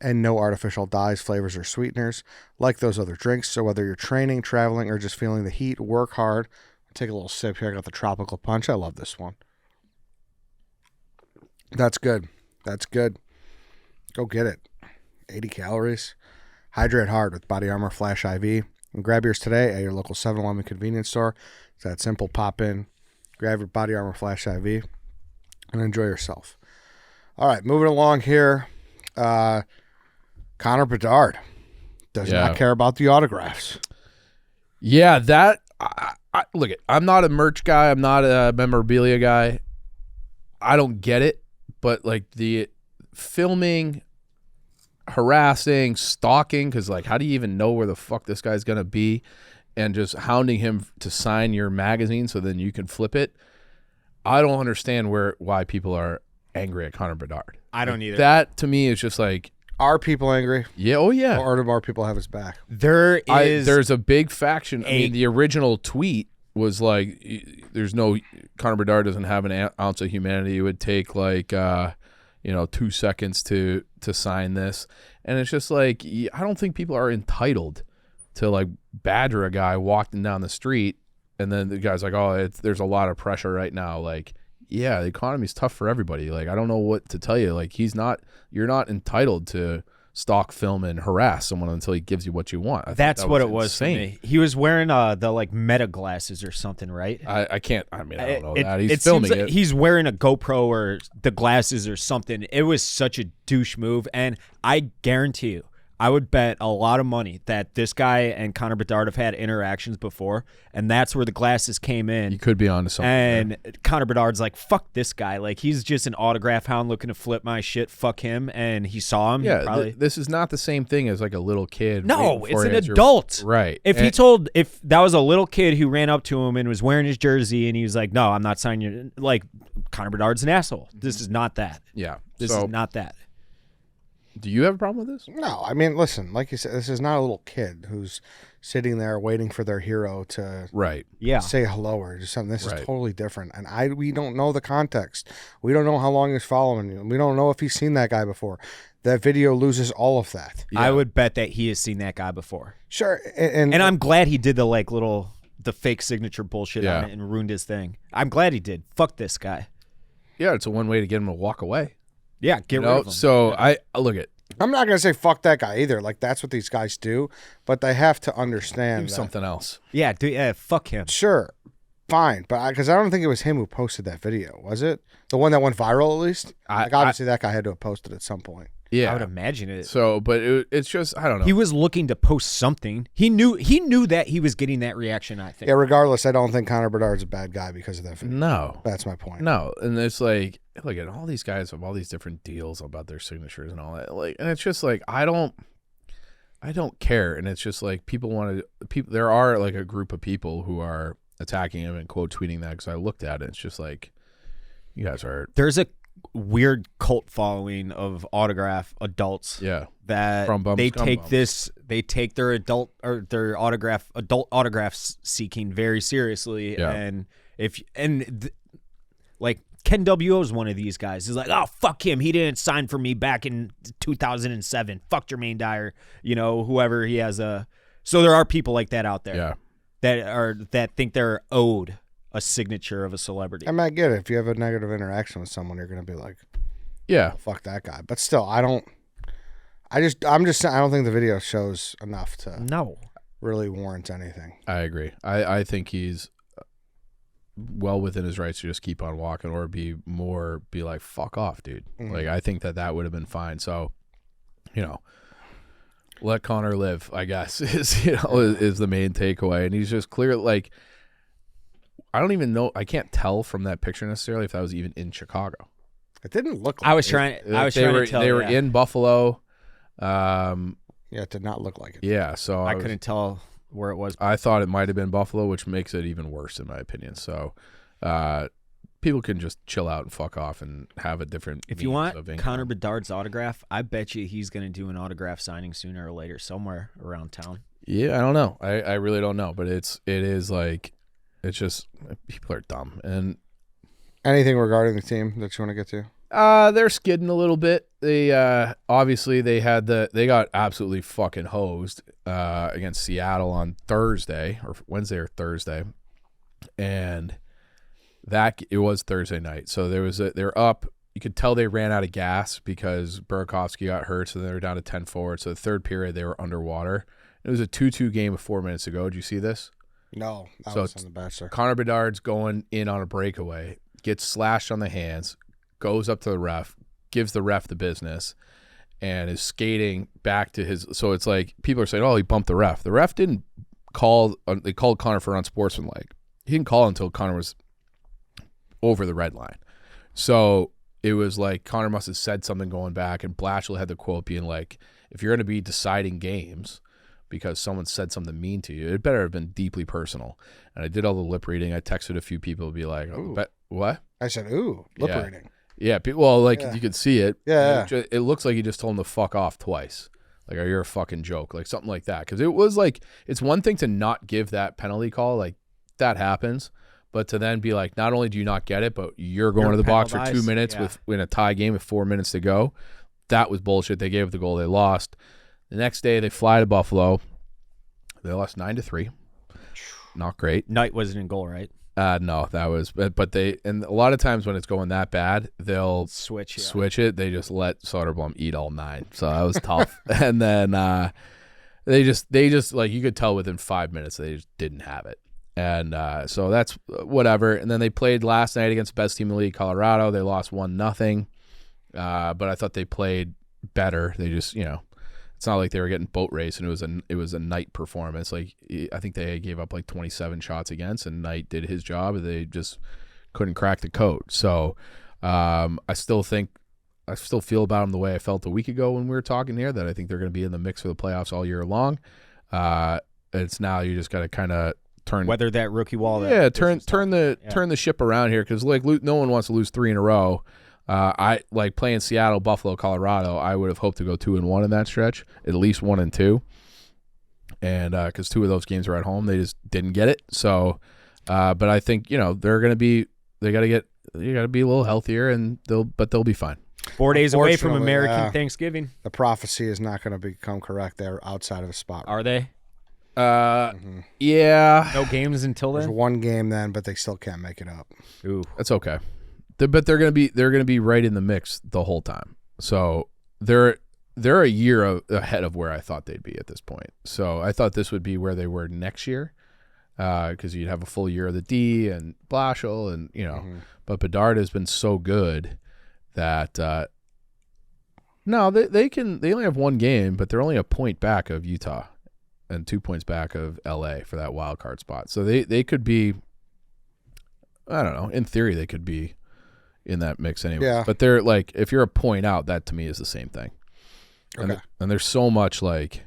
and no artificial dyes, flavors, or sweeteners like those other drinks. So whether you're training, traveling, or just feeling the heat, work hard. Take a little sip here. I got the Tropical Punch. I love this one. That's good. That's good. Go get it. 80 calories. Hydrate Hard with Body Armor Flash IV. And grab yours today at your local 7-Eleven convenience store. It's that simple. Pop in, grab your Body Armor Flash IV, and enjoy yourself. All right, moving along here. Connor Bedard does not care about the autographs. Yeah, that look it. I'm not a merch guy. I'm not a memorabilia guy. I don't get it, but like the filming, harassing, stalking, because like, how do you even know where the fuck this guy's gonna be, and just hounding him to sign your magazine so then you can flip it. I don't understand why people are angry at Connor Bedard. I don't either. That to me is just like, Are people angry? yeah, oh yeah. Or do more people have his back? There's There's a big faction. I mean, the original tweet was like, there's no Connor Bedard doesn't have an ounce of humanity. It would take like 2 seconds to sign this, and it's just like I don't think people are entitled to like badger a guy walking down the street, and then the guy's like, oh, there's a lot of pressure right now. Like, yeah, the economy's tough for everybody. Like, I don't know what to tell you. Like, you're not entitled to stalk, film, and harass someone until he gives you what you want. That's what it was for me. He was wearing the like meta glasses or something, right? I can't. I mean, I don't know that. It He's filming seems like it. he's wearing a GoPro or the glasses or something. It was such a douche move, and I guarantee you, I would bet a lot of money that this guy and Connor Bedard have had interactions before, and that's where the glasses came in. You could be onto something. And Connor Bedard's like, fuck this guy. Like, he's just an autograph hound looking to flip my shit. Fuck him. And he saw him. Yeah, this is not the same thing as like a little kid. No, it's an as adult. Right. If that was a little kid who ran up to him and was wearing his jersey and he was like, no, I'm not signing you. Like, Connor Bedard's an asshole. This is not that. Yeah. This is not that. Do you have a problem with this? No, I mean, listen, like you said, this is not a little kid who's sitting there waiting for their hero to say hello or just something. This is totally different. And we don't know the context. We don't know how long he's following you. We don't know if he's seen that guy before. That video loses all of that. Yeah. I would bet that he has seen that guy before. Sure. And I'm glad he did the fake signature bullshit on it and ruined his thing. I'm glad he did. Fuck this guy. Yeah, it's a one way to get him to walk away. Yeah, get rid of him. So I look at. I'm not going to say fuck that guy either. Like, that's what these guys do, but they have to understand something else. Yeah, fuck him. Sure, fine, but because I don't think it was him who posted that video, was it? The one that went viral, at least. Obviously, that guy had to have posted at some point. Yeah, I would imagine it. So, but it's just I don't know. He was looking to post something. He knew that he was getting that reaction. I think. Yeah. Regardless, I don't think Connor Bedard's a bad guy because of that video. No, that's my point. No, and it's like, look at all these guys have all these different deals about their signatures and all that. Like, and it's just like I don't care. And it's just like there are like a group of people who are attacking him and quote tweeting that because I looked at it. It's just like you guys are. There's a weird cult following of autograph adults. Yeah, that they take their adult autographs seeking very seriously. Yeah. And like Ken W.O. is one of these guys. He's like, oh, fuck him. He didn't sign for me back in 2007. Fuck Jermaine Dyer. Whoever he has So there are people like that out there. Yeah. That think they're owed a signature of a celebrity. I mean, I get it. If you have a negative interaction with someone, you're going to be like, yeah, oh, fuck that guy. But still, I'm just saying, I don't think the video shows enough to really warrant anything. I agree. I think he's well within his rights to just keep on walking or be like, fuck off, dude. Mm-hmm. Like, I think that would have been fine. So, let Connor live, I guess, is the main takeaway. And he's just clear, like, I don't even know. I can't tell from that picture necessarily if that was even in Chicago. It didn't look like I was trying to tell. They were in Buffalo. Yeah, it did not look like it. Yeah, so I couldn't tell where it was. I thought it might have been Buffalo, which makes it even worse in my opinion. So people can just chill out and fuck off and have a different. If you want Connor Bedard's autograph, I bet you he's going to do an autograph signing sooner or later somewhere around town. Yeah, I don't know. I really don't know, but it is like. It's just people are dumb. And anything regarding the team that you want to get to? They're skidding a little bit. They obviously they got absolutely fucking hosed against Seattle on Thursday or Wednesday or Thursday, and it was Thursday night. So they're up. You could tell they ran out of gas because Burakovsky got hurt, so they were down to 10 forward. So the third period they were underwater. It was a 2-2 game of 4 minutes ago. Did you see this? No, I was on the Bachelor. Connor Bedard's going in on a breakaway, gets slashed on the hands, goes up to the ref, gives the ref the business, and is skating back to his. So it's like people are saying, "Oh, he bumped the ref." The ref didn't call. They called Connor for unsportsmanlike. He didn't call until Connor was over the red line. So it was like Connor must have said something going back, and Blatchel had the quote being like, "If you're going to be deciding games." Because someone said something mean to you, it better have been deeply personal. And I did all the lip reading. I texted a few people to be like, what? I said, ooh, lip reading. Yeah, you could see it. Yeah. It looks like he just told him to fuck off twice. Like, you're a fucking joke. Like, something like that. Because it was like, it's one thing to not give that penalty call. Like, that happens. But to then be like, not only do you not get it, but you're going to the box for 2 minutes in a tie game with 4 minutes to go. That was bullshit. They gave up the goal. They lost. The next day, they fly to Buffalo. They lost 9-3. Not great. Knight wasn't in goal, right? No, that was. But they, and a lot of times when it's going that bad, they'll Switch it. They just let Soderblom eat all 9. So that was tough. And then they just like, you could tell within 5 minutes they just didn't have it. And so that's whatever. And then they played last night against the best team in the league, Colorado. They lost 1-0. But I thought they played better. They just, it's not like they were getting boat race, and it was a Knight performance. Like, I think they gave up like 27 shots against, and Knight did his job. And they just couldn't crack the code. So I still feel about them the way I felt a week ago when we were talking here, that I think they're going to be in the mix for the playoffs all year long. It's now you just got to kind of weather that rookie wall. Turn the ship around here, because like no one wants to lose 3 in a row. I like playing Seattle, Buffalo, Colorado. I would have hoped to go 2-1 in that stretch, at least 1-2, and because 2 of those games were at home, they just didn't get it. So, but I think they're going to be. You got to be a little healthier, and they'll be fine. 4 days away from American Thanksgiving. The prophecy is not going to become correct. They're outside of a spot. Are they? Yeah. No games until then. There's 1 game then, but they still can't make it up. Ooh, that's okay. But they're gonna be right in the mix the whole time. So they're a year ahead of where I thought they'd be at this point. So I thought this would be where they were next year, because you'd have a full year of the D and Blashill, and But Bedard has been so good that no, they only have 1 game, but they're only a point back of Utah and 2 points back of LA for that wild card spot. So they could be, I don't know, in theory they could be in that mix anyway. Yeah. But they're like, if you're a point out, that to me is the same thing. Okay. And there's so much like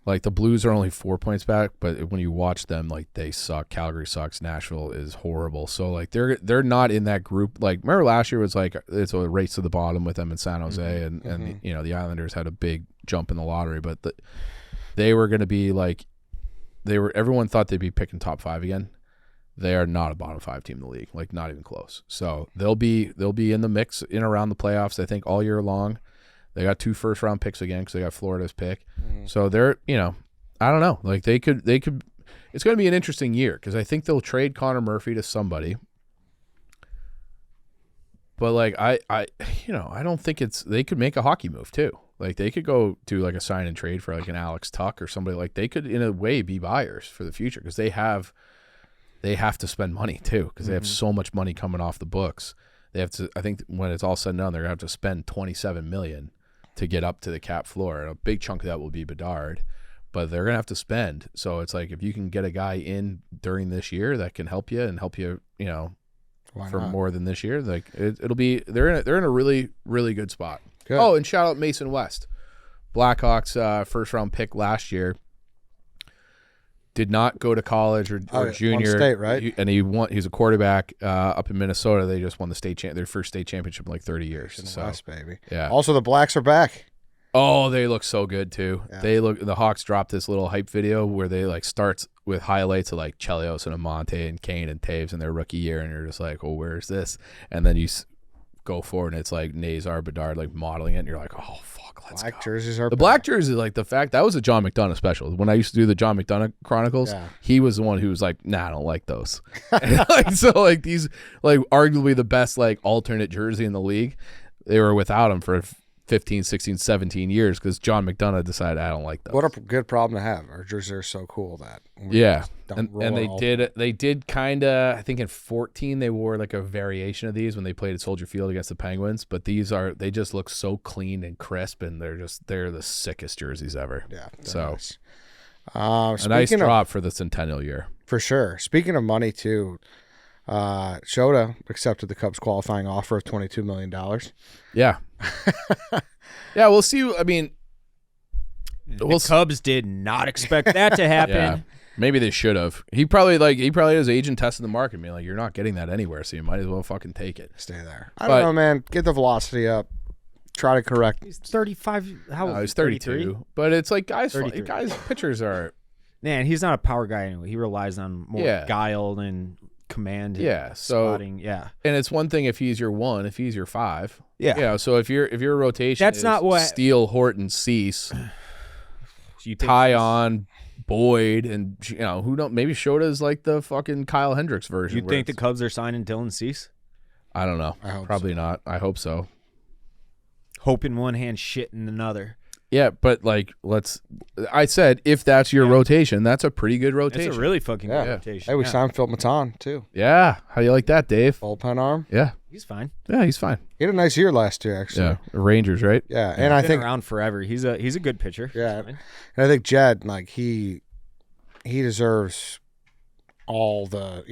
the Blues are only 4 points back, but when you watch them, like, they suck. Calgary sucks. Nashville is horrible. So like they're not in that group. Like, remember last year was like it's a race to the bottom with them in San Jose, and the Islanders had a big jump in the lottery, but they were going to be like, everyone thought they'd be picking top 5 again. They are not a bottom 5 team in the league, like not even close. So they'll be in the mix in around the playoffs, I think, all year long. They got 2 first-round picks again because they got Florida's pick. So they're, I don't know. Like they could. It's going to be an interesting year because I think they'll trade Connor Murphy to somebody. But like I don't think they could make a hockey move too. Like they could go do like a sign and trade for like an Alex Tuck or somebody. Like they could in a way be buyers for the future because they have to spend money too because they have so much money coming off the books. They have to. I think when it's all said and done, they're gonna have to spend $27 million to get up to the cap floor. And a big chunk of that will be Bedard, but they're gonna have to spend. So it's like if you can get a guy in during this year that can help you, for more than this year, like it'll be. They're in a really, really good spot. Good. Oh, and shout out Mason West, Blackhawks first round pick last year. Did not go to college or junior. Won state, right? He's a quarterback up in Minnesota. They just won their first state championship in like 30 years. So, West, baby. Yeah. Also, the Blacks are back. Oh, they look so good too. Yeah. The Hawks dropped this little hype video where they like starts with highlights of like Chelios and Amante and Kane and Taves in their rookie year, and you're just like, oh, where's this? And then you go forward and it's like Nazar, Bedard like modeling it, and you're like, oh fuck, let's Black go. jerseys are the black jerseys, like the fact that was a John McDonough special. When I used to do the John McDonough Chronicles, he was the one who was like, nah, I don't like those. So like these like arguably the best like alternate jersey in the league, they were without him for 15, 16, 17 years because John McDonough decided I don't like those. What a good problem to have. Our jerseys are so cool that they did kind of, I think in 14 they wore like a variation of these when they played at Soldier Field against the Penguins, but they just look so clean and crisp, and they're the sickest jerseys ever. Yeah. So nice. A nice drop for the centennial year. For sure. Speaking of money too, Shota accepted the Cubs qualifying offer of $22 million. Yeah. Yeah, we'll see. I mean, the Cubs did not expect that to happen. Yeah, maybe they should have. He probably his agent tested the market and be like, you're not getting that anywhere, so you might as well fucking take it. Stay there. I don't know, man. Get the velocity up. Try to correct. He's 35. How old? He's 32. But it's like guys, pitchers are Man, he's not a power guy anyway. He relies on more guile and command. And spotting. Yeah. And it's one thing if he's your 1, if he's your 5. Yeah. Yeah. So if your rotation That's is not what Steele, Horton, Cease, you think tie on Boyd, and who don't maybe Shota's like the fucking Kyle Hendricks version. You think the Cubs are signing Dylan Cease? I don't know. Probably not. I hope so. Hope in one hand, shit in another. Yeah, but I said if that's your rotation, that's a pretty good rotation. It's a really fucking good rotation. Hey, we signed Phil Matan too. Yeah. How do you like that, Dave? Bullpen arm. Yeah. He's fine. Yeah, he's fine. He had a nice year last year, actually. Yeah. Rangers, right? Yeah, and I think around forever. He's a good pitcher. Yeah, and I think Jed, like he deserves all the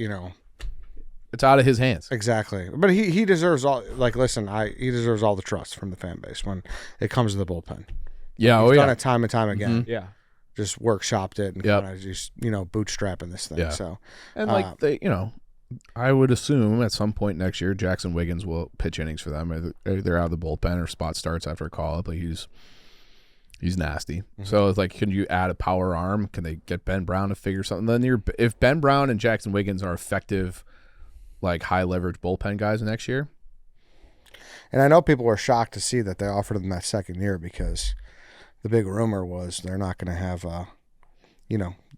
It's out of his hands. Exactly, but he deserves all. Like, listen, he deserves all the trust from the fan base when it comes to the bullpen. Yeah, He's done it time and time again. Yeah. Just workshopped it and kind of just bootstrapping this thing. Yeah. So and I would assume at some point next year Jackson Wiggins will pitch innings for them. Either out of the bullpen or spot starts after a call up. But he's nasty. Mm-hmm. So it's like, can you add a power arm? Can they get Ben Brown to figure something? Then if Ben Brown and Jackson Wiggins are effective, like high leverage bullpen guys next year. And I know people were shocked to see that they offered them that second year because the big rumor was they're not going to have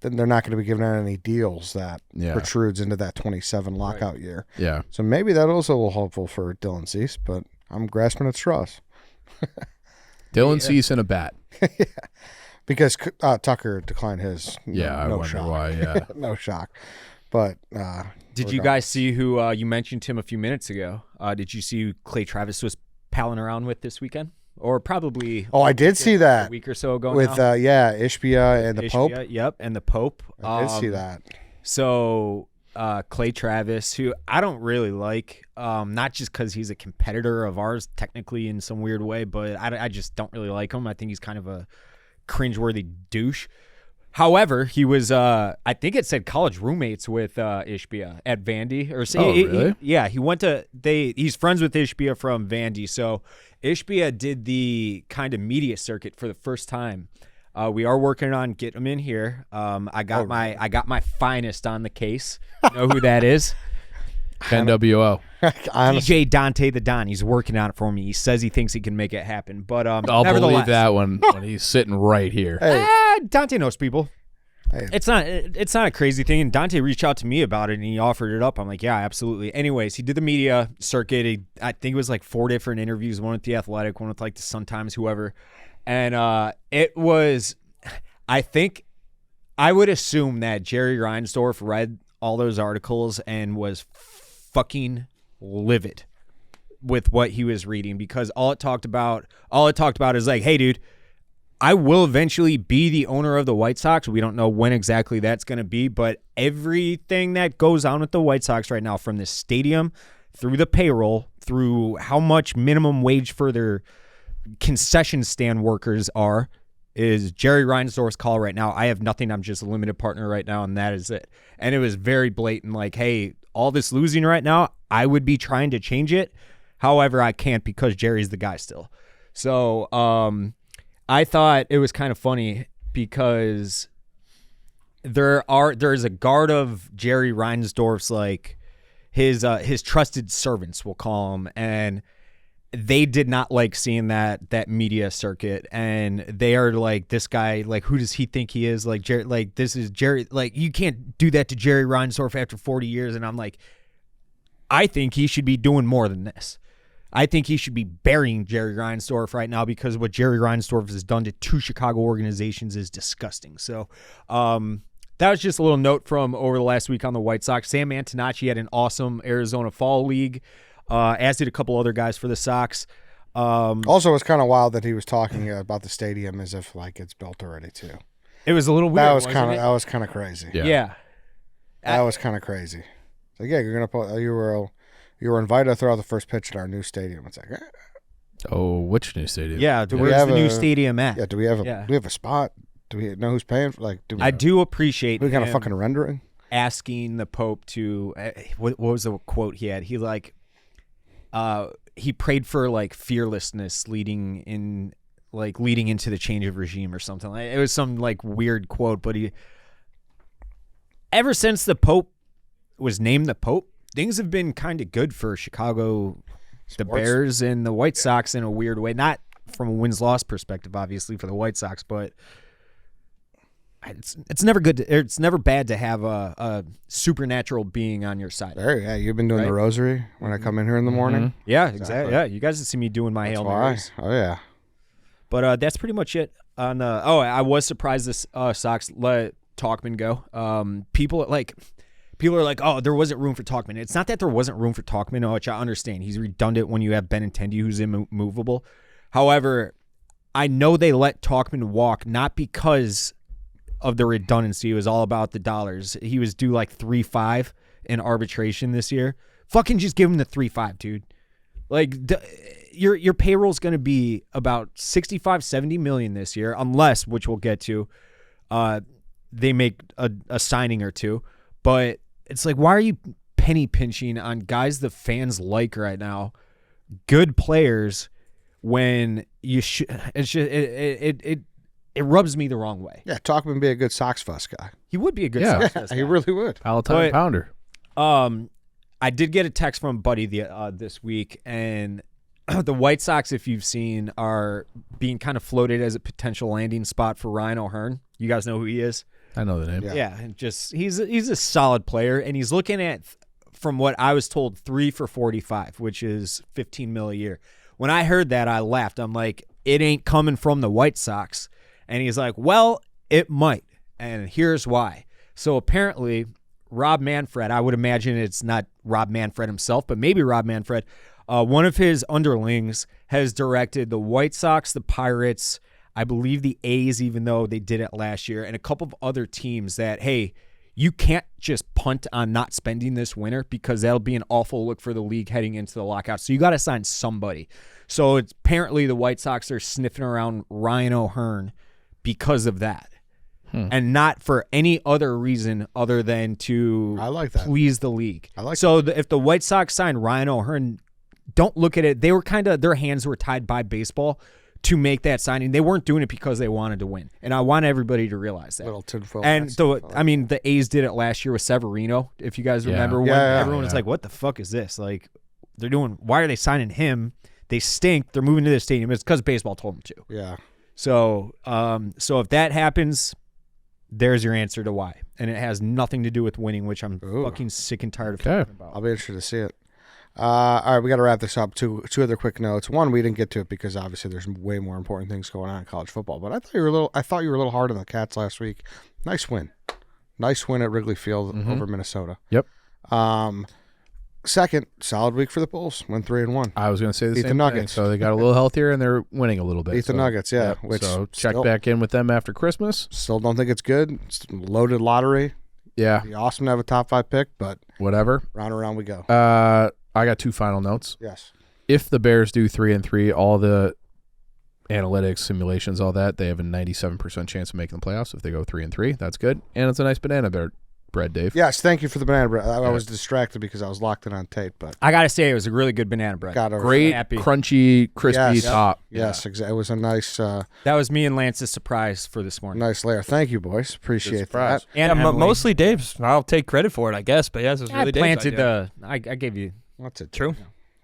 they're not going to be giving out any deals that protrudes into that 27 lockout year. Yeah. So maybe that also will hopeful for Dylan Cease, but I'm grasping at straws. Dylan Cease in a bat. Yeah. Because Tucker declined his. I wonder shock. why. Yeah. No shock. But did you guys see who you mentioned him a few minutes ago? Did you see who Clay Travis was palling around with this weekend? Or probably I did see that a week or so ago with now. Ishbia and the Pope. Yep, and the Pope. I did see that. So Clay Travis, who I don't really like, not just because he's a competitor of ours technically in some weird way, but I just don't really like him. I think he's kind of a cringeworthy douche. However, he was, I think it said college roommates with Ishbia at Vandy. Really? He went to, he's friends with Ishbia from Vandy. So Ishbia did the kind of media circuit for the first time. We are working on getting him in here. I got my finest on the case. You know who that is? NWO. DJ Dante the Don. He's working on it for me. He says he thinks he can make it happen. But I'll nevertheless, believe that when he's sitting right here. Dante knows people. Hey. It's not a crazy thing. And Dante reached out to me about it and he offered it up. I'm like, yeah, absolutely. Anyways, he did the media circuit. I think it was like 4 different interviews, one with The Athletic, one with like the Sun-Times, whoever. And it was, I think, I would assume that Jerry Reinsdorf read all those articles and was fucking livid with what he was reading, because all it talked about is like, hey, dude, I will eventually be the owner of the White Sox. We don't know when exactly that's going to be, but everything that goes on with the White Sox right now, from the stadium through the payroll, through how much minimum wage for their concession stand workers are, is Jerry Reinsdorf's call right now. I have nothing. I'm just a limited partner right now, and that is it. And it was very blatant, like, hey, all this losing right now, I would be trying to change it. However, I can't because Jerry's the guy still. So I thought it was kind of funny because there's a guard of Jerry Reinsdorf's, like his trusted servants, we'll call them, and they did not like seeing that media circuit, and they are like, this guy, like, who does he think he is? Like, Jerry, like, this is Jerry, like, you can't do that to Jerry Reinsdorf after 40 years. And I'm like, I think he should be doing more than this. I think he should be burying Jerry Reinsdorf right now, because what Jerry Reinsdorf has done to 2 Chicago organizations is disgusting. So that was just a little note from over the last week on the White Sox. Sam Antonacci had an awesome Arizona Fall League, as did a couple other guys for the Sox. Also, it's kind of wild that he was talking about the stadium as if like it's built already too. It was a little weird. That was kind of crazy. Yeah. That was kind of crazy. It's like, yeah, you're gonna put you were invited to throw out the first pitch at our new stadium. It's like, Oh, which new stadium? Yeah, where's the new stadium at? yeah, do we have a spot? Do we know who's paying? I do appreciate we kind of him fucking rendering. asking the Pope to what was the quote he had? He he prayed for like fearlessness leading into the change of regime or something. It was some like weird quote, but ever since the Pope was named the Pope, things have been kind of good for Chicago, the Bears, and the White Sox in a weird way. Not from a wins-loss perspective, obviously, for the White Sox, but it's never good. It's never bad to have a supernatural being on your side. Yeah, you've been doing the rosary when I come in here in the morning. Yeah, exactly. Yeah, you guys have seen me doing my Hail Marys. Oh yeah. But that's pretty much it. On I was surprised this Sox let Talkman go. People are like, oh, there wasn't room for Talkman. It's not that there wasn't room for Talkman, which I understand. He's redundant when you have Benintendi, who's immovable. However, I know they let Talkman walk not because of the redundancy. It was all about the dollars. He was due like 3.5 in arbitration this year. Fucking just give him the 3.5, dude. Like your payroll's going to be about 65, 70 million this year, unless, which we'll get to, they make a signing or two. But it's like, why are you penny pinching on guys the fans like right now, good players, when you should? It's just it rubs me the wrong way. Yeah, Talkman would be a good Sox Fuss guy. He would be a good Yeah. Sox guy. He really would. Palatine pounder. I did get a text from a buddy this week, and the White Sox, if you've seen, are being kind of floated as a potential landing spot for Ryan O'Hearn. You guys know who he is? I know the name. Yeah, and just he's a solid player, and he's looking at, from what I was told, 3 for 45, which is $15 million a year. When I heard that, I laughed. I'm like, it ain't coming from the White Sox. And he's like, well, it might, and here's why. So apparently, Rob Manfred, I would imagine it's not Rob Manfred himself, but maybe Rob Manfred, one of his underlings has directed the White Sox, the Pirates, I believe the A's, even though they did it last year, and a couple of other teams that, hey, you can't just punt on not spending this winter because that'll be an awful look for the league heading into the lockout. So you got to sign somebody. So it's apparently the White Sox are sniffing around Ryan O'Hearn because of that. And not for any other reason other than to please the league. If the White Sox signed Ryan O'Hearn, don't look at it. They were their hands were tied by baseball to make that signing. They weren't doing it because they wanted to win. And I want everybody to realize that. Little tinfoil. And the A's did it last year with Severino, if you guys remember. When everyone was like, what the fuck is this? Like, why are they signing him? They stink. They're moving to the stadium. It's because baseball told them to. Yeah. So if that happens, there's your answer to why. And it has nothing to do with winning, which I'm fucking sick and tired of talking about. I'll be interested to see it. All right, we got to wrap this up. Two other quick notes. One, we didn't get to it because obviously there's way more important things going on in college football. But I thought you were a little hard on the Cats last week. Nice win at Wrigley Field over Minnesota. Yep. Second, solid week for the Bulls. Went 3-1. I was going to say the Beat same the Nuggets. thing. So they got a little healthier and they're winning a little bit. Beat the Nuggets, yeah. Yep. So check back in with them after Christmas. Still don't think it's good. It's a loaded lottery. Yeah. It'd be awesome to have a top 5 pick, but whatever. Round and round we go. I got 2 final notes. Yes. If the Bears do 3-3, all the analytics, simulations, all that, they have a 97% chance of making the playoffs. If they go 3-3, that's good. And it's a nice banana bread, Dave. Yes, thank you for the banana bread. I was distracted because I was locked in on Tate, but I got to say, it was a really good banana bread. Great, crunchy, crispy top. Yes, exactly. It was a nice. That was me and Lance's surprise for this morning. Nice layer. Thank you, boys. Appreciate that. And mostly Dave's. I'll take credit for it, I guess. But yes, it was really Dave's idea. I gave you. That's it. True.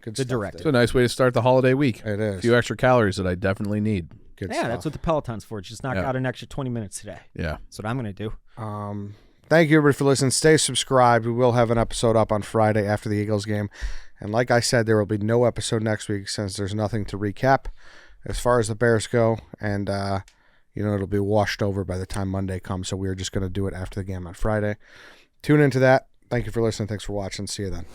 Good the stuff, direct. It's a nice way to start the holiday week. It is. A few extra calories that I definitely need. Good stuff. That's what the Peloton's for. Just knock out an extra 20 minutes today. Yeah. That's what I'm going to do. Thank you, everybody, for listening. Stay subscribed. We will have an episode up on Friday after the Eagles game. And like I said, there will be no episode next week since there's nothing to recap as far as the Bears go. And, it'll be washed over by the time Monday comes. So we're just going to do it after the game on Friday. Tune into that. Thank you for listening. Thanks for watching. See you then.